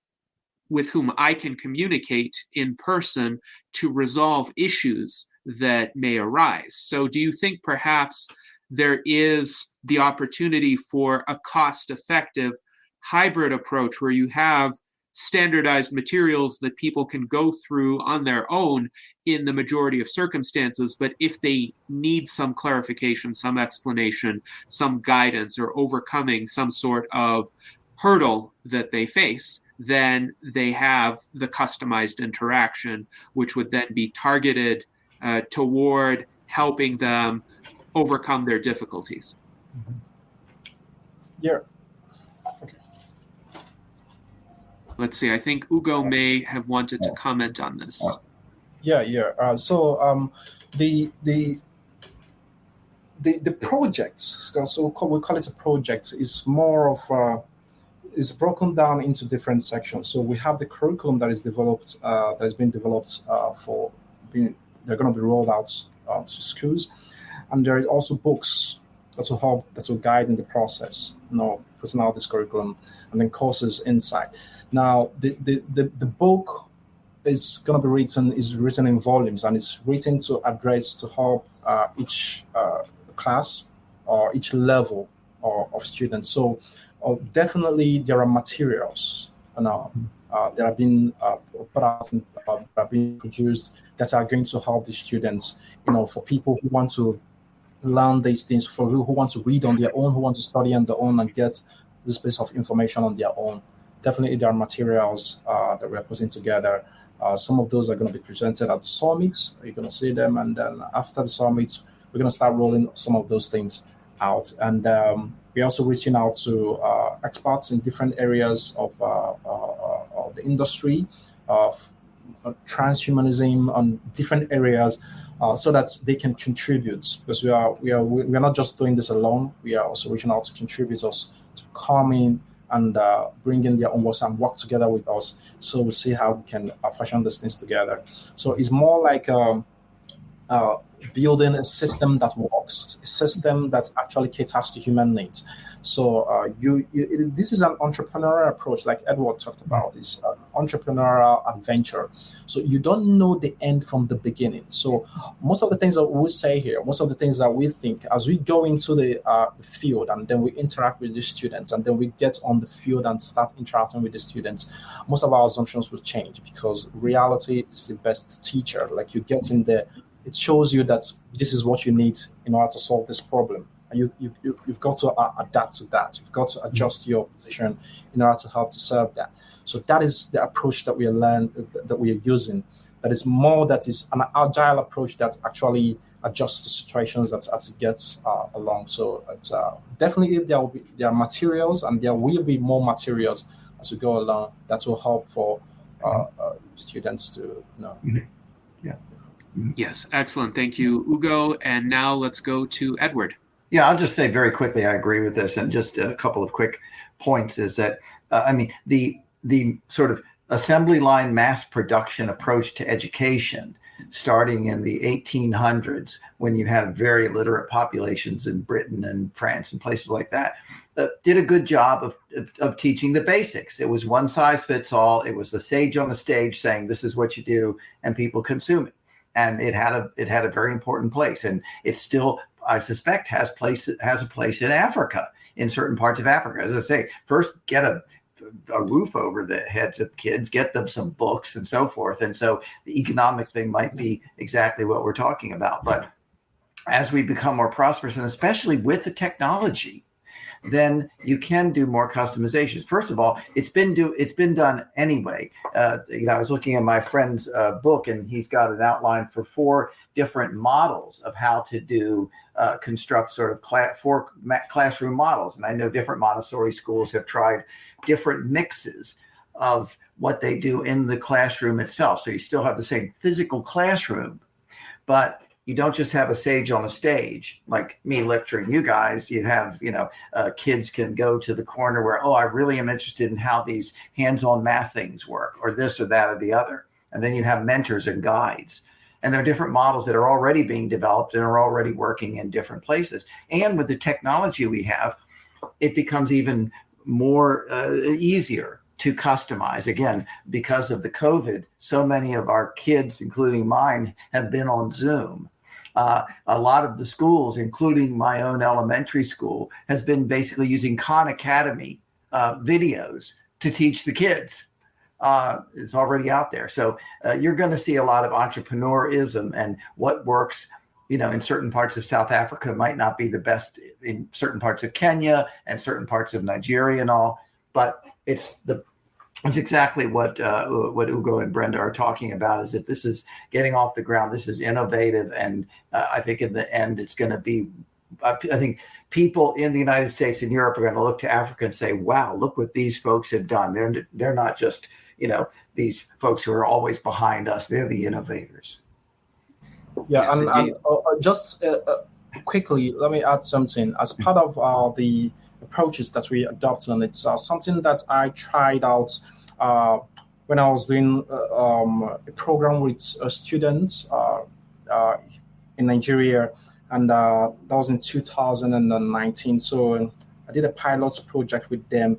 with whom I can communicate in person to resolve issues that may arise. So do you think perhaps there is the opportunity for a cost-effective hybrid approach where you have standardized materials that people can go through on their own in the majority of circumstances, but if they need some clarification, some explanation, some guidance, or overcoming some sort of hurdle that they face, then they have the customized interaction, which would then be targeted toward helping them overcome their difficulties? Yeah. Let's see, I think Ugo may have wanted to comment on this. The project, so we call it a project, is more of is broken down into different sections. So we have the curriculum that is developed, that has been developed they're going to be rolled out to schools, and there are also books that will help, that will guide in the process, putting out this curriculum, and then courses inside. Now, the book is going to be written in volumes, and it's written to address, to help each class or each level of students. So definitely there are materials that have been put out, that have been produced, that are going to help the students, for people who want to learn these things, for who want to read on their own, who want to study on their own and get this piece of information on their own. Definitely there are materials that we're putting together. Some of those are going to be presented at the summit. You're going to see them, and then after the summit, we're going to start rolling some of those things out. And we're also reaching out to experts in different areas of the industry, of transhumanism, on different areas, so that they can contribute. Because we're not just doing this alone. We are also reaching out to contributors to come in and bring in their own works and work together with us. So we'll see how we can fashion these things together. So it's more like building a system that works, a system that actually caters to human needs. So this is an entrepreneurial approach, like Edward talked about. It's an entrepreneurial adventure. So you don't know the end from the beginning. So most of the things that we say here, most of the things that we think as we go into the field, and then we interact with the students, and then we get on the field and start interacting with the students, most of our assumptions will change, because reality is the best teacher. Like, you get in there, it shows you that this is what you need in order to solve this problem. And you've got to adapt to that. You've got to adjust your position in order to help to serve that. So that is the approach that we are using. That is an agile approach that actually adjusts to situations as it gets along. So it's, definitely there are materials, and there will be more materials as we go along that will help for students to know. Yeah. Yes, excellent. Thank you, Ugo. And now let's go to Edward. Yeah, I'll just say very quickly, I agree with this. And just a couple of quick points is that, the sort of assembly line mass production approach to education starting in the 1800s, when you had very literate populations in Britain and France and places like that, did a good job of teaching the basics. It was one size fits all. It was the sage on the stage saying, this is what you do, and people consume it. And it had a very important place. And it still, I suspect, has a place in Africa, in certain parts of Africa. As I say, first get a roof over the heads of kids, get them some books and so forth. And so the economic thing might be exactly what we're talking about. But as we become more prosperous, and especially with the technology, then you can do more customizations. First of all, it's been done anyway. I was looking at my friend's book, and he's got an outline for 4 different models of how to construct sort of 4 classroom models. And I know different Montessori schools have tried different mixes of what they do in the classroom itself. So you still have the same physical classroom, but you don't just have a sage on a stage like me lecturing you guys. You have, kids can go to the corner where, I really am interested in how these hands-on math things work, or this or that or the other. And then you have mentors and guides. And there are different models that are already being developed and are already working in different places. And with the technology we have, it becomes even more easier to customize. Again, because of the COVID, so many of our kids, including mine, have been on Zoom. A lot of the schools, including my own elementary school, has been basically using Khan Academy videos to teach the kids. It's already out there. So you're going to see a lot of entrepreneurism, and what works, in certain parts of South Africa might not be the best in certain parts of Kenya and certain parts of Nigeria and all. But it's exactly what Ugo and Brenda are talking about, is that this is getting off the ground. This is innovative. And I think in the end, it's going to be, I think people in the United States and Europe are going to look to Africa and say, wow, look what these folks have done. They're not just, these folks who are always behind us. They're the innovators. Yeah, Yes, and just quickly, let me add something. As part of the approaches that we adopt, and it's something that I tried out when I was doing a program with students in Nigeria, and that was in 2019. So I did a pilot project with them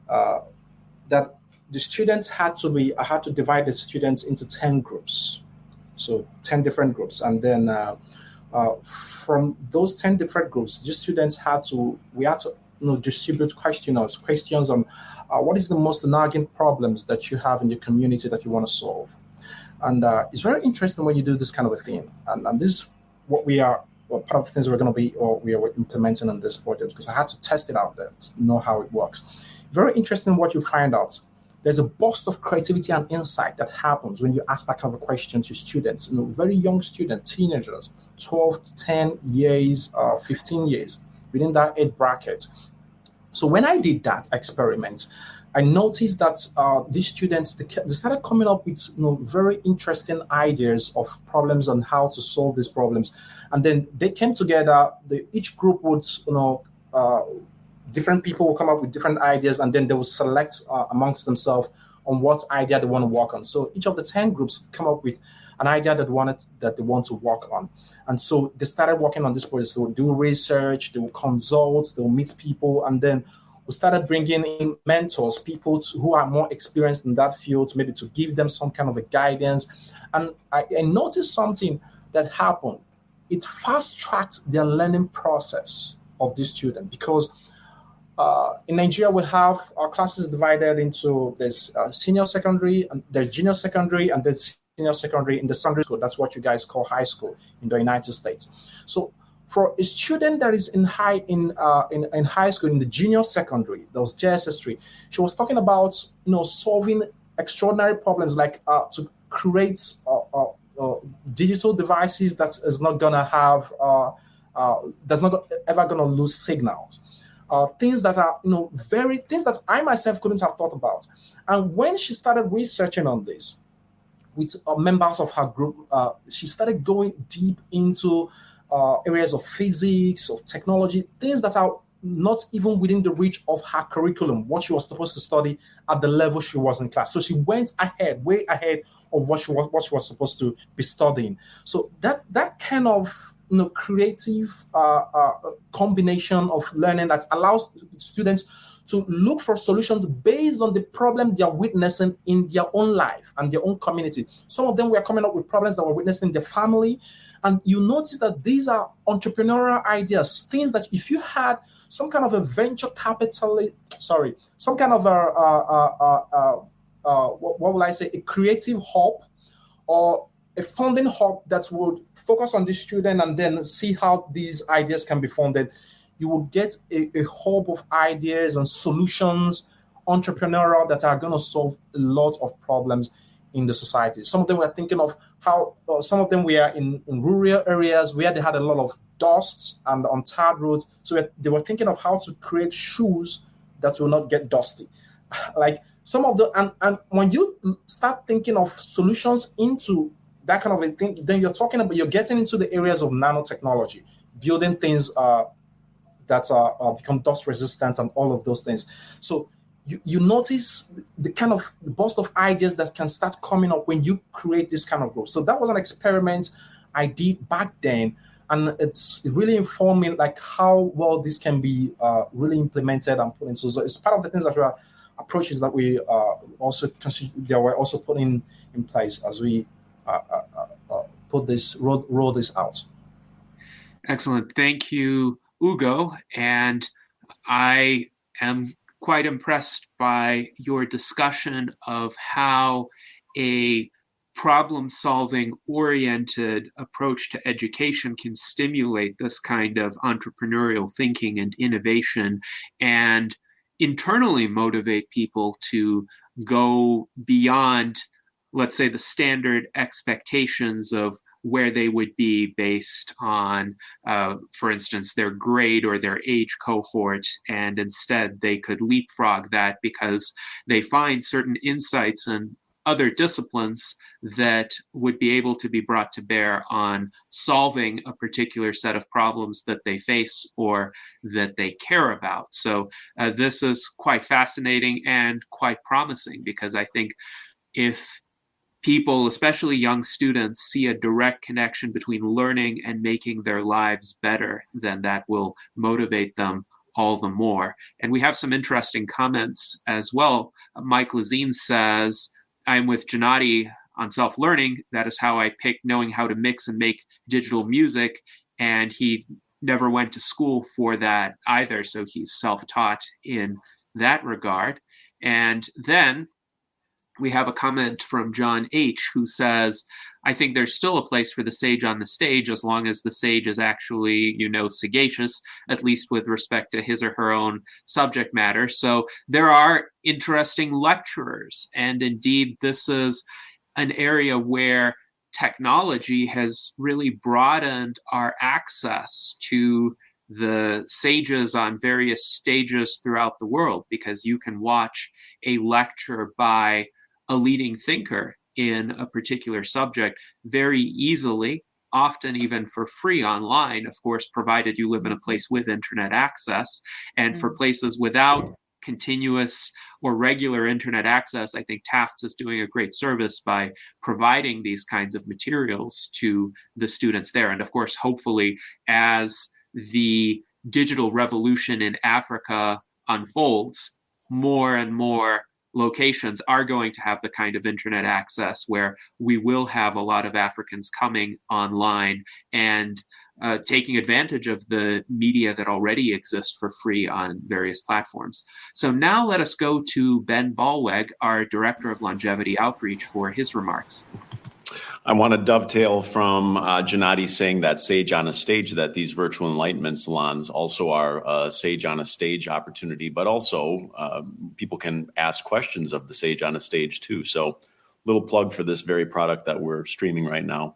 that the students I had to divide the students into 10 groups. So 10 different groups. And then from those 10 different groups, the students we had to distribute questions on what is the most nagging problems that you have in your community that you want to solve. And it's very interesting when you do this kind of a thing. And this is what part of the things we're going to be, or we are implementing on this project, because I had to test it out there to know how it works. Very interesting what you find out. There's a burst of creativity and insight that happens when you ask that kind of a question to students, very young students, teenagers, 12 to 10 years, 15 years, within that age bracket. So when I did that experiment, I noticed that these students, they started coming up with very interesting ideas of problems on how to solve these problems. And then they came together, each group would, different people will come up with different ideas, and then they will select amongst themselves on what idea they want to work on. So each of the 10 groups come up with an idea that they want to work on. And so they started working on this project. They will do research, they will consult, they will meet people, and then we started bringing in mentors, people who are more experienced in that field, maybe to give them some kind of a guidance. And I noticed something that happened. It fast-tracked their learning process of this student, because in Nigeria, we have our classes divided into this senior secondary, and there's junior secondary, and there's senior secondary in the secondary school. That's what you guys call high school in the United States. So for a student that is in high school, in the junior secondary, those JSS3, she was talking about solving extraordinary problems, like to create digital devices that is not gonna have that's not ever gonna lose signals. Things that are, things that I myself couldn't have thought about. And when she started researching on this with members of her group, she started going deep into areas of physics, of technology, things that are not even within the reach of her curriculum, what she was supposed to study at the level she was in class. So she went ahead, way ahead of what she was supposed to be studying. So that kind of creative combination of learning that allows students to look for solutions based on the problem they are witnessing in their own life and their own community. Some of them were coming up with problems that were witnessing in their family. And you notice that these are entrepreneurial ideas, things that if you had some kind of a venture capital, some kind of what will I say, a creative hub or a funding hub that would focus on the student and then see how these ideas can be funded, you will get a hub of ideas and solutions, entrepreneurial, that are going to solve a lot of problems in the society. Some of them were thinking of how, some of them were in rural areas where they had a lot of dust and untarred roads. So they were thinking of how to create shoes that will not get dusty. Like some of the, and when you start thinking of solutions into that kind of a thing, then you're getting into the areas of nanotechnology, building things that become dust resistant and all of those things. So you notice the kind of the burst of ideas that can start coming up when you create this kind of growth. So that was an experiment I did back then, and it really informed me like how well this can be really implemented and put in. So it's part of the things that were approaches that we also were also put in place as we roll this out. Excellent. Thank you, Ugo. And I am quite impressed by your discussion of how a problem-solving oriented approach to education can stimulate this kind of entrepreneurial thinking and innovation and internally motivate people to go beyond, let's say, the standard expectations of where they would be based on, for instance, their grade or their age cohort, and instead they could leapfrog that because they find certain insights in other disciplines that would be able to be brought to bear on solving a particular set of problems that they face or that they care about. So this is quite fascinating and quite promising, because I think if people, especially young students, see a direct connection between learning and making their lives better, then that will motivate them all the more. And we have some interesting comments as well. Mike Lazine says, I'm with Gennady on self-learning. That is how I picked knowing how to mix and make digital music. And he never went to school for that either. So he's self-taught in that regard. And then we have a comment from John H., who says, I think there's still a place for the sage on the stage as long as the sage is actually, sagacious, at least with respect to his or her own subject matter. So there are interesting lecturers. And indeed, this is an area where technology has really broadened our access to the sages on various stages throughout the world, because you can watch a lecture by a leading thinker in a particular subject very easily, often even for free online, of course, provided you live in a place with internet access. And for places without continuous or regular internet access, I think Tufts is doing a great service by providing these kinds of materials to the students there. And of course, hopefully, as the digital revolution in Africa unfolds, more and more locations are going to have the kind of internet access where we will have a lot of Africans coming online and taking advantage of the media that already exists for free on various platforms. So now let us go to Ben Ballweg, our Director of Longevity Outreach, for his remarks. I want to dovetail from Gennady saying that Sage on a Stage, that these virtual enlightenment salons also are a Sage on a Stage opportunity, but also people can ask questions of the Sage on a Stage too. So little plug for this very product that we're streaming right now.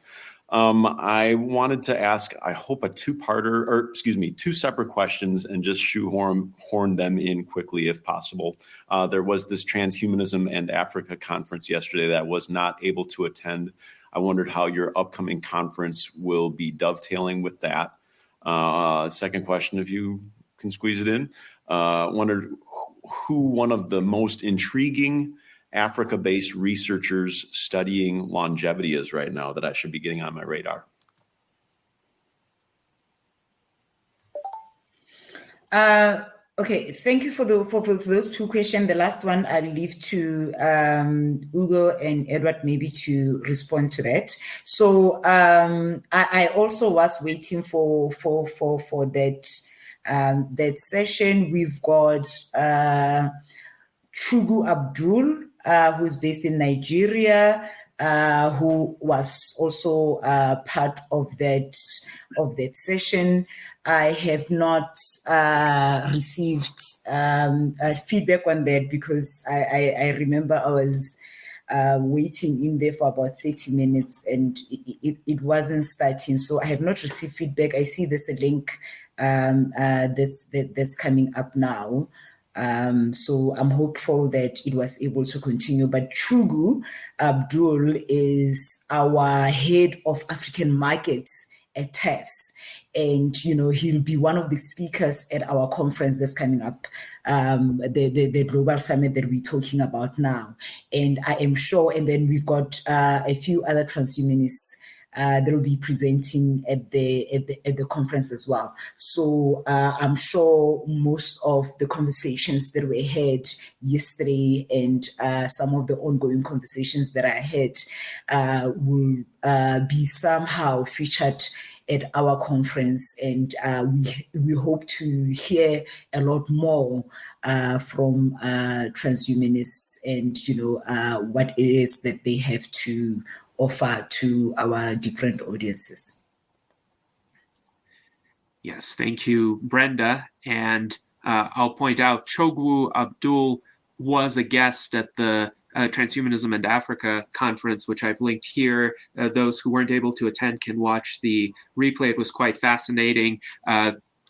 I wanted to ask, I hope two separate questions, and just shoehorn them in quickly if possible. There was this Transhumanism and Africa conference yesterday that I was not able to attend. I wondered how your upcoming conference will be dovetailing with that. Second question, if you can squeeze it in. Wondered who one of the most intriguing Africa-based researchers studying longevity is right now that I should be getting on my radar? Okay, thank you for those two questions. The last one I'll leave to Ugo and Edward maybe to respond to that. So I also was waiting for that that session. We've got Chukwu Abdul, who's based in Nigeria, who was also part of that session. I have not received feedback on that because I remember I was waiting in there for about 30 minutes and it wasn't starting. So I have not received feedback. I see there's a link that's coming up now. So I'm hopeful that it was able to continue. But Chukwu Abdul is our head of African markets at TAFS. And, he'll be one of the speakers at our conference that's coming up, the global summit that we're talking about now. And I am sure, and then we've got a few other transhumanists that will be presenting at the conference as well. So I'm sure most of the conversations that we had yesterday and some of the ongoing conversations that I had will be somehow featured at our conference, and we hope to hear a lot more from transhumanists and what it is that they have to offer to our different audiences. Yes, thank you, Brenda. And I'll point out Chukwu Abdul was a guest at the Transhumanism and Africa conference, which I've linked here. Those who weren't able to attend can watch the replay. It was quite fascinating.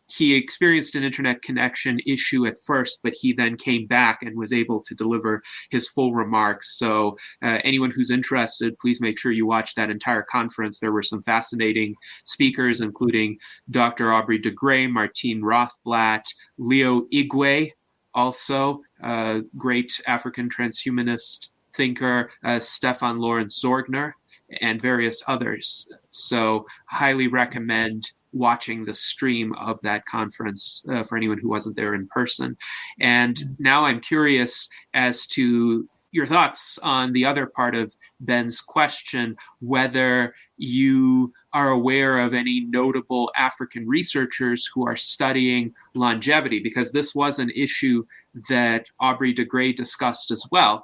He experienced an internet connection issue at first, but he then came back and was able to deliver his full remarks. So anyone who's interested, please make sure you watch that entire conference. There were some fascinating speakers, including Dr. Aubrey de Grey, Martine Rothblatt, Leo Igwe, also a great African transhumanist thinker, Stefan Lawrence Zorgner, and various others. So highly recommend watching the stream of that conference for anyone who wasn't there in person. And now I'm curious as to your thoughts on the other part of Ben's question, whether you are aware of any notable African researchers who are studying longevity, because this was an issue that Aubrey de Grey discussed as well,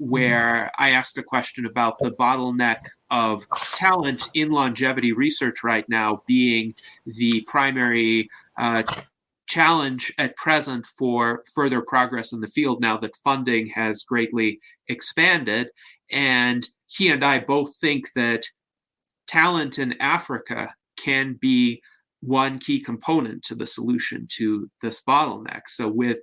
where I asked a question about the bottleneck of talent in longevity research right now being the primary challenge at present for further progress in the field now that funding has greatly expanded. And he and I both think that talent in Africa can be one key component to the solution to this bottleneck. So with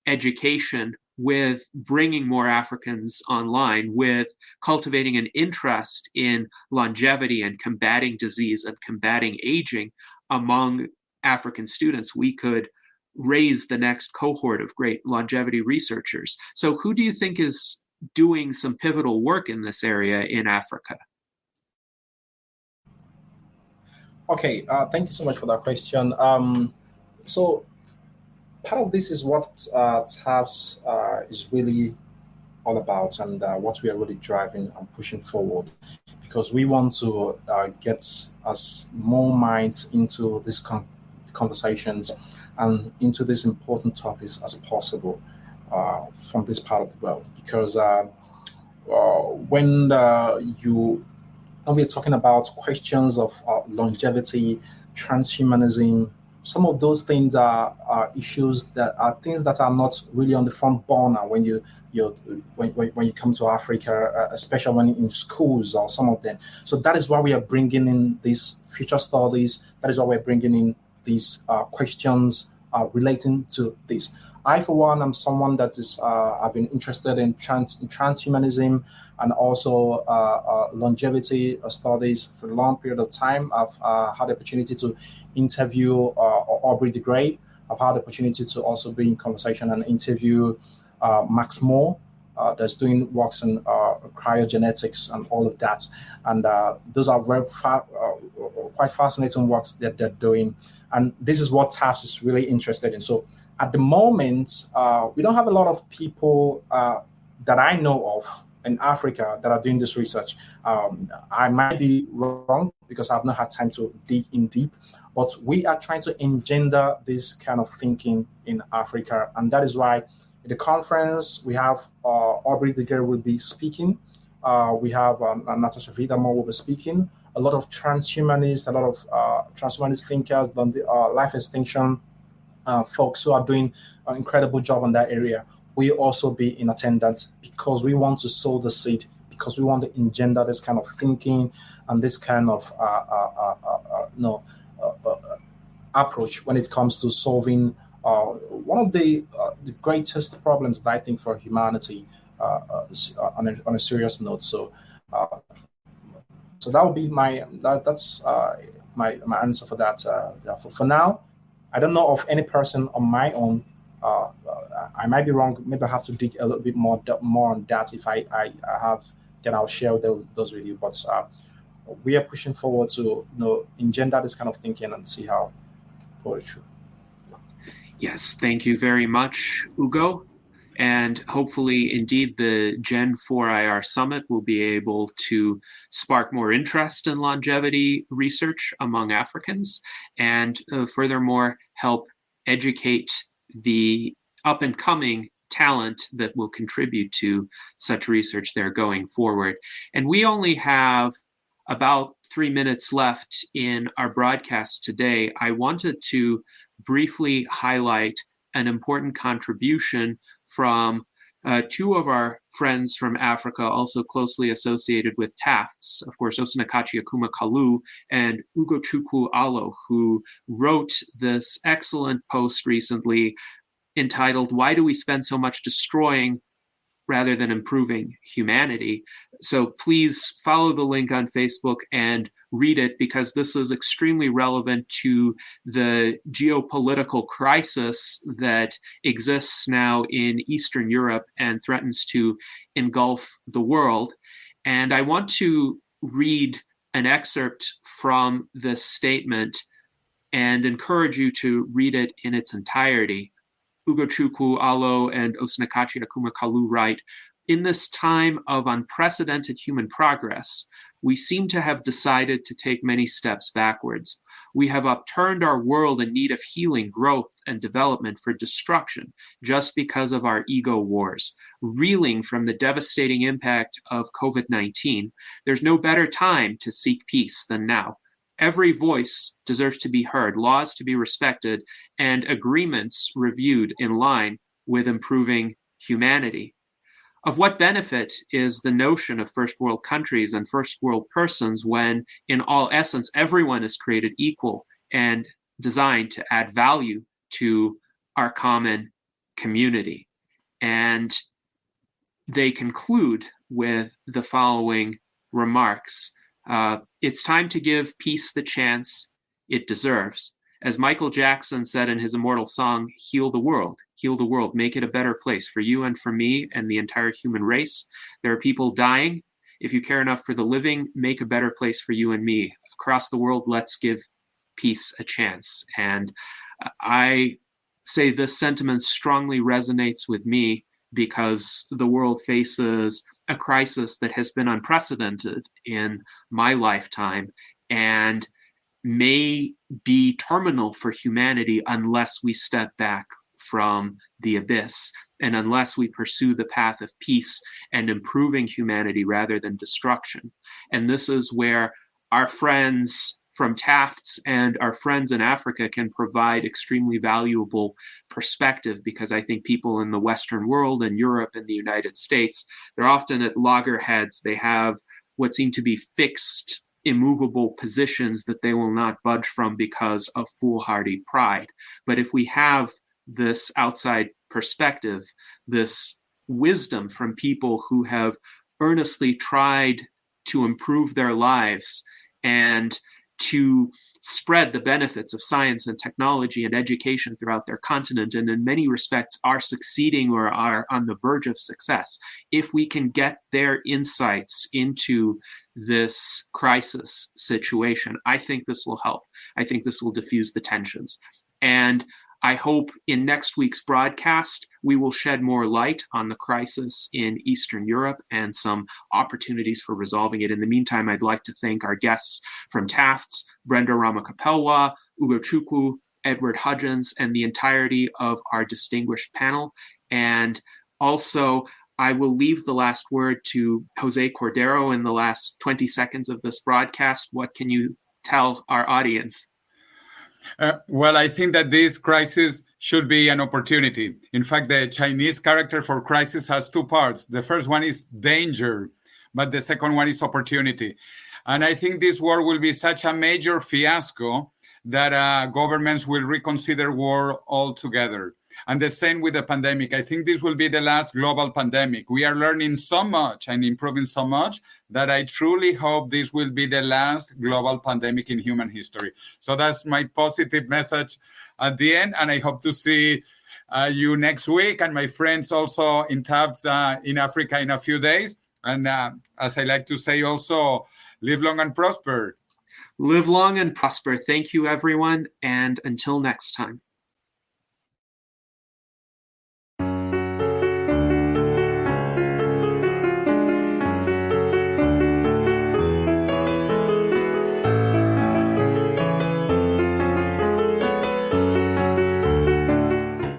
education, with bringing more Africans online, with cultivating an interest in longevity and combating disease and combating aging among African students, we could raise the next cohort of great longevity researchers. So who do you think is doing some pivotal work in this area in Africa? Okay, thank you so much for that question. So part of this is what TAFS is really all about, and what we are really driving and pushing forward, because we want to get us more minds into these conversations and into these important topics as possible from this part of the world. Because when we're talking about questions of longevity, transhumanism, some of those things are issues that are things that are not really on the front burner when you come to Africa, especially when in schools or some of them. So that is why we are bringing in these future studies. That is why we're bringing in these questions relating to this. I, for one, am someone that is I've been interested in transhumanism and also longevity studies for a long period of time. I've had the opportunity to interview Aubrey de Grey. I've had the opportunity to also be in conversation and interview Max Moore that's doing works in cryogenetics and all of that. And those are quite fascinating works that they're doing. And this is what TAFS is really interested in. So at the moment, we don't have a lot of people that I know of in Africa that are doing this research. I might be wrong because I've not had time to dig in deep, but we are trying to engender this kind of thinking in Africa. And that is why at the conference, we have Aubrey the Girl will be speaking. We have Natasha Vidamore will be speaking. A lot of transhumanists, a lot of transhumanist thinkers, life extinction folks who are doing an incredible job in that area. We also be in attendance because we want to sow the seed, because we want to engender this kind of thinking and this kind of approach when it comes to solving one of the greatest problems that I think for humanity on a serious note. So that would be that's my answer for that. For now, I don't know of any person on my own. I might be wrong. Maybe I have to dig a little bit more on that. If I have, then I'll share those with you. But we are pushing forward to engender this kind of thinking and see how pull it through. Yes, thank you very much, Ugo. And hopefully, indeed, the Gen 4 IR Summit will be able to spark more interest in longevity research among Africans and furthermore help educate the up-and-coming talent that will contribute to such research there going forward. And we only have about 3 minutes left in our broadcast today. I wanted to briefly highlight an important contribution from two of our friends from Africa, also closely associated with Tafts, of course, Osinakachi Akuma Kalu and Ugo Chukwu Alo, who wrote this excellent post recently entitled, "Why Do We Spend So Much Destroying Rather Than Improving Humanity?" So please follow the link on Facebook and read it, because this is extremely relevant to the geopolitical crisis that exists now in Eastern Europe and threatens to engulf the world. And I want to read an excerpt from this statement and encourage you to read it in its entirety. Ugo Chukwu Alo and Osinakachi Akuma Kalu write, "In this time of unprecedented human progress, we seem to have decided to take many steps backwards. We have upturned our world in need of healing, growth, and development for destruction just because of our ego wars. Reeling from the devastating impact of COVID-19, there's no better time to seek peace than now. Every voice deserves to be heard, laws to be respected, and agreements reviewed in line with improving humanity. Of what benefit is the notion of first world countries and first world persons when, in all essence, everyone is created equal and designed to add value to our common community?" And they conclude with the following remarks. It's time to give peace the chance it deserves. As Michael Jackson said in his immortal song, "Heal the world, make it a better place for you and for me and the entire human race. There are people dying. If you care enough for the living, make a better place for you and me. Across the world, let's give peace a chance." And I say this sentiment strongly resonates with me, because the world faces a crisis that has been unprecedented in my lifetime and may be terminal for humanity unless we step back from the abyss and unless we pursue the path of peace and improving humanity rather than destruction. And this is where our friends from Tafts and our friends in Africa can provide extremely valuable perspective, because I think people in the Western world and Europe and the United States, they're often at loggerheads. They have what seem to be fixed, immovable positions that they will not budge from because of foolhardy pride. But if we have this outside perspective, this wisdom from people who have earnestly tried to improve their lives and to spread the benefits of science and technology and education throughout their continent, and in many respects are succeeding or are on the verge of success. If we can get their insights into this crisis situation, I think this will help. I think this will diffuse the tensions. And I hope in next week's broadcast, we will shed more light on the crisis in Eastern Europe and some opportunities for resolving it. In the meantime, I'd like to thank our guests from Tufts, Brenda Ramokopelwa, Ugo Chukwu, Edward Hudgens, and the entirety of our distinguished panel. And also, I will leave the last word to Jose Cordero in the last 20 seconds of this broadcast. What can you tell our audience? Well, I think that this crisis should be an opportunity. In fact, the Chinese character for crisis has two parts. The first one is danger, but the second one is opportunity. And I think this war will be such a major fiasco that governments will reconsider war altogether. And the same with the pandemic. I think this will be the last global pandemic. We are learning so much and improving so much that I truly hope this will be the last global pandemic in human history. So that's my positive message at the end. And I hope to see you next week and my friends also in Tufts in Africa in a few days. And as I like to say also, live long and prosper. Live long and prosper. Thank you, everyone. And until next time.